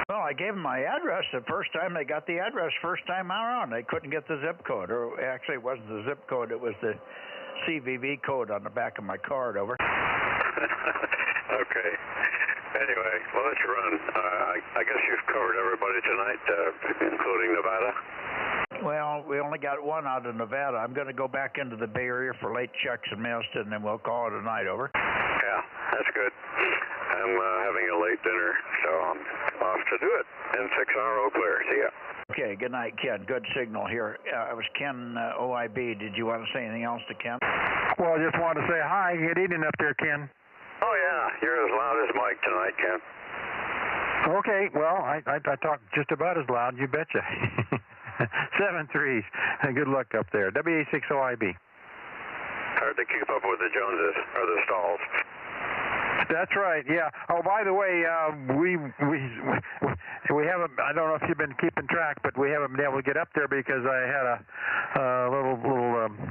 Well, I gave them my address the first time. They got the address first time around. They couldn't get the zip code. Or actually, it wasn't the zip code. It was the CVV code on the back of my card. Over. Okay. Anyway, well, let's run. I guess you've covered everybody tonight, including Nevada. Well, we only got one out of Nevada. I'm going to go back into the Bay Area for late checks and missed, and then we'll call it a night. Over. Yeah, that's good. I'm having a late dinner, so I'm off to do it. N6RO clear. See ya. Okay, good night, Ken. Good signal here. It was Ken, OIB. Did you want to say anything else to Ken? Well, I just wanted to say hi. Good evening up there, Ken. Oh, yeah. You're as loud as Mike tonight, Ken. Okay, well, I talk just about as loud, you betcha. 7-3s. Good luck up there. WA6OIB. Hard to keep up with the Joneses, or the Stalls. That's right, yeah. Oh, by the way, we haven't, I don't know if you've been keeping track, but we haven't been able to get up there because I had a little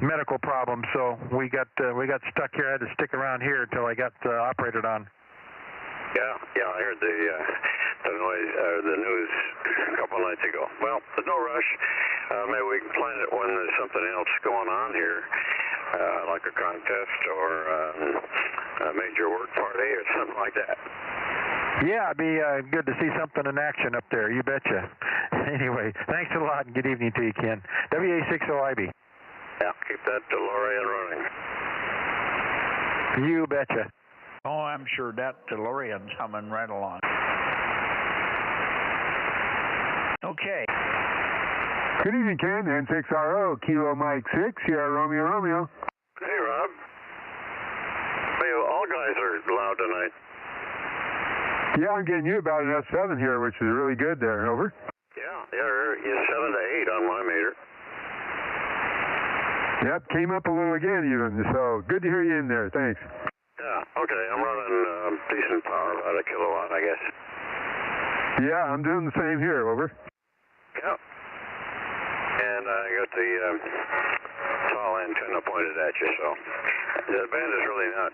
medical problem, so we got stuck here. I had to stick around here until I got operated on. Yeah, I heard the noise, the news a couple of nights ago. Well, there's no rush. Maybe we can plan it when there's something else going on here, like a contest or a major work party or something like that. Yeah, it'd be good to see something in action up there. You betcha. Anyway, thanks a lot and good evening to you, Ken. WA6OIB. Yeah, keep that DeLorean running. You betcha. Oh, I'm sure that DeLorean's humming right along. Okay. Good evening, Ken. N6RO, Kilo Mike 6, Sierra Romeo Romeo. Hey, Rob. Hey, all guys are loud tonight. Yeah, I'm getting you about an F7 here, which is really good there. Over. Yeah, you're 7 to 8 on my meter. Yep, came up a little again even, so good to hear you in there. Thanks. Yeah, okay, I'm running decent power, about a kilowatt, I guess. Yeah, I'm doing the same here. Over. Yeah. And I got the tall antenna pointed at you, so the band is really not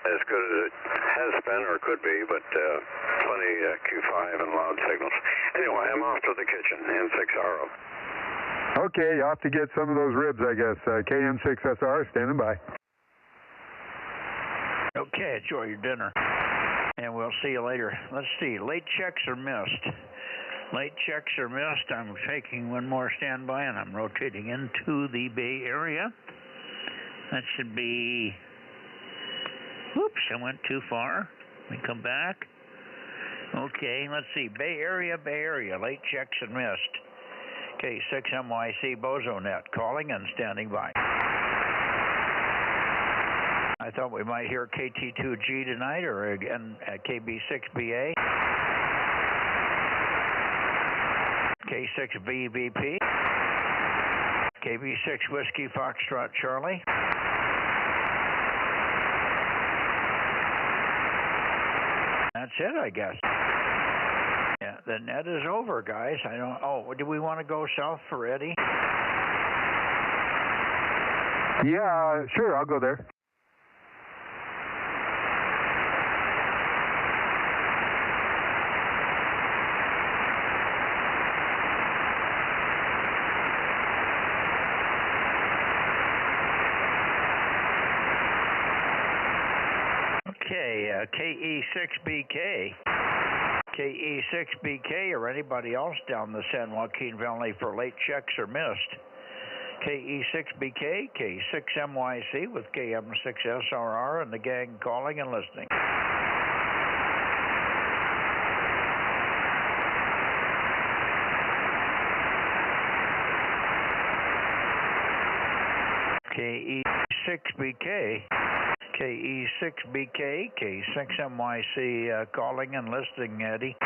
as good as it has been or could be, but plenty Q5 and loud signals. Anyway, I'm off to the kitchen, N6RO. Okay, you have to get some of those ribs, I guess. KM6SR, standing by. Okay, enjoy your dinner. And we'll see you later. Let's see, late checks are missed. Late checks are missed. I'm taking one more standby and I'm rotating into the Bay Area. That should be, whoops, I went too far. Let me come back. Okay, let's see, Bay Area, late checks are missed. K6MYC Bozo Net, calling and standing by. I thought we might hear KT2G tonight, or again KB6BA. K6VVP. KB6 Whiskey Foxtrot Charlie. That's it, I guess. Yeah, the net is over, guys. I don't. Oh, do we want to go south for Eddie? Yeah, sure, I'll go there. Okay, KE6BK. KE6BK or anybody else down the San Joaquin Valley for late checks or missed. KE6BK, K6MYC with KM6SRR and the gang calling and listening. KE6BK. KE6BK, K6MYC calling and listening, Eddie.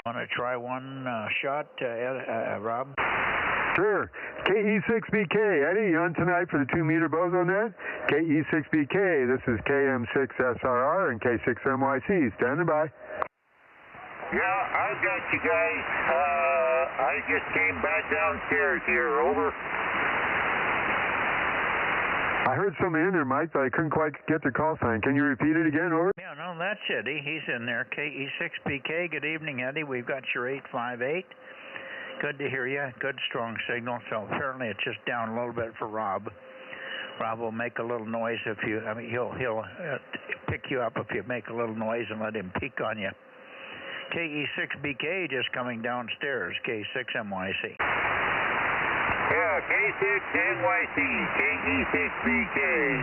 Want to try one shot, Rob? Sure. KE6BK, Eddie, on tonight for the 2-meter Bozo Net. KE6BK, this is KM6SRR and K6MYC, standing by. Yeah, I got you guys. I just came back downstairs here. Over. I heard somebody in there, Mike, but I couldn't quite get the call sign. Can you repeat it again? Over. Yeah, no, that's Eddie. He's in there. KE6BK. Good evening, Eddie. We've got your 858. Good to hear you. Good strong signal. So apparently it's just down a little bit for Rob. Rob will make a little noise if you. I mean, he'll pick you up if you make a little noise and let him peek on you. KE6BK just coming downstairs. K6MYC. Yeah, K6NYC, KE6BK.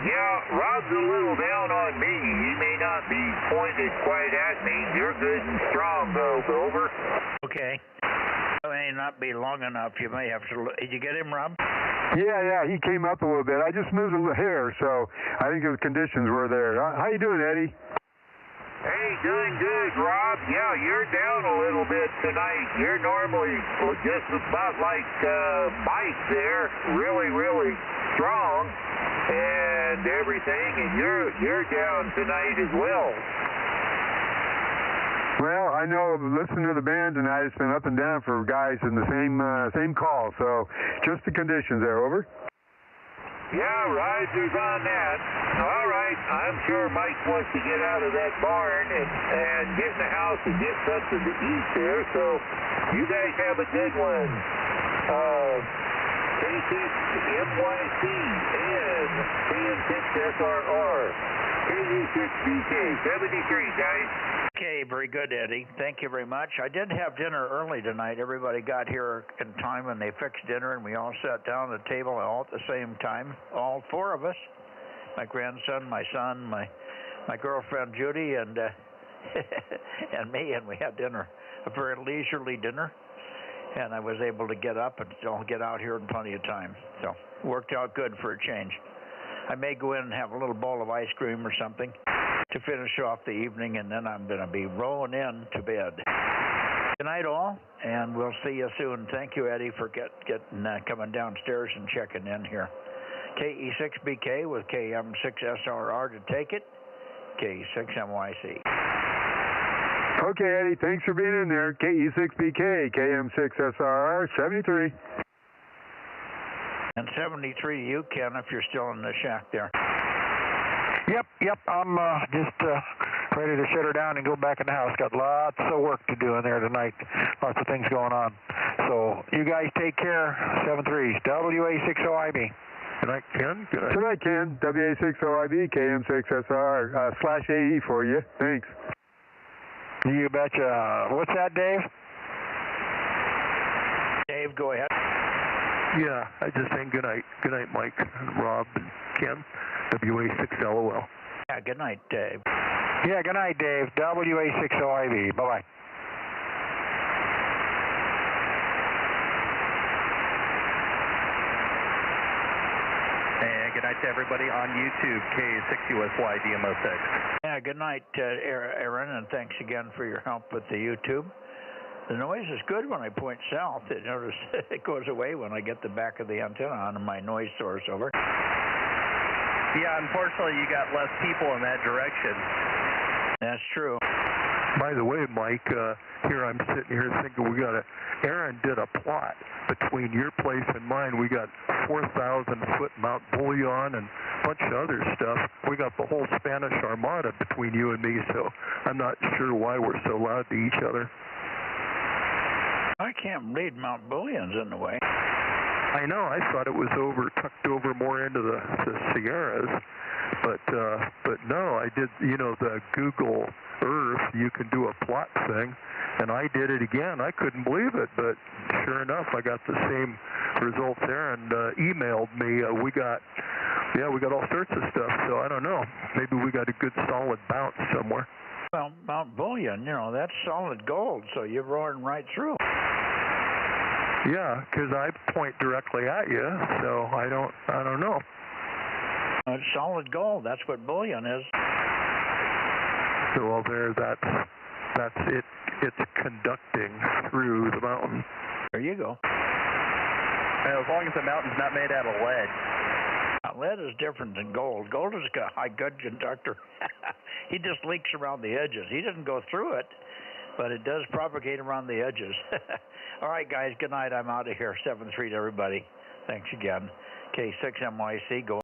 Yeah, Rob's a little down on me. He may not be pointed quite at me. You're good and strong, though. Over. Okay. It may not be long enough. You may have to. Did you get him, Rob? Yeah, he came up a little bit. I just moved a hair, so I think the conditions were there. How you doing, Eddie? Hey, doing good, Rob. Yeah, you're down a little bit tonight. You're normally just about like Mike there, really, really strong and everything, and you're down tonight as well. Well, I know listening to the band tonight, it's been up and down for guys in the same call, so just the conditions there. Over. Yeah, risers on that. All right, I'm sure Mike wants to get out of that barn and get in the house and get something to eat there, so you guys have a good one. K6MYC and KM6SRR. KE6BK, 73, guys. Okay, very good, Eddie. Thank you very much. I did have dinner early tonight. Everybody got here in time and they fixed dinner and we all sat down at the table all at the same time. All four of us. My grandson, my son, my girlfriend Judy, and and me, and we had dinner. A very leisurely dinner. And I was able to get up and still get out here in plenty of time. So it worked out good for a change. I may go in and have a little bowl of ice cream or something to finish off the evening, and then I'm going to be rolling in to bed. Good night, all, and we'll see you soon. Thank you, Eddie, for coming downstairs and checking in here. KE6BK with KM6SRR to take it. K6MYC. Okay, Eddie, thanks for being in there. KE6BK, KM6SRR, 73. And 73 to you, Ken, if you're still in the shack there. Yep. I'm just ready to shut her down and go back in the house. Got lots of work to do in there tonight. Lots of things going on. So you guys take care. 73, WA60IB. Good night, Ken. Good night, Ken. WA60IB, KM6SR /AE for you. Thanks. You betcha. What's that, Dave? Dave, go ahead. Yeah, I just saying good night. Good night, Mike, and Rob, and Ken. WA6LOL. Yeah, good night, Dave. Yeah, good night, Dave. WA60IB. Bye-bye. And good night to everybody on YouTube, K6USY DMO6. Yeah, good night, Aaron, and thanks again for your help with the YouTube. The noise is good when I point south. Notice it goes away when I get the back of the antenna on my noise source. Over. Yeah, unfortunately, you got less people in that direction. That's true. By the way, Mike, here I'm sitting here thinking Aaron did a plot between your place and mine. We got 4,000-foot Mount Bullion and a bunch of other stuff. We got the whole Spanish Armada between you and me, so I'm not sure why we're so loud to each other. I can't believe Mount Bullion's in the way. I know. I thought it was tucked over more into the Sierras, but no. I did. The Google Earth. You can do a plot thing, and I did it again. I couldn't believe it, but sure enough, I got the same results there, and emailed me. We got all sorts of stuff. So I don't know. Maybe we got a good solid bounce somewhere. Well, Mount Bullion, that's solid gold, so you're roaring right through. Yeah, because I point directly at you, so I don't know. It's solid gold. That's what bullion is. So well, that's it. It's conducting through the mountain. There you go. As long as the mountain's not made out of lead. Now, lead is different than gold. Gold is a high good conductor. He just leaks around the edges. He doesn't go through it. but it does propagate around the edges. All right, guys, good night. I'm out of here. 7-3 to everybody. Thanks again. K6 MYC, go.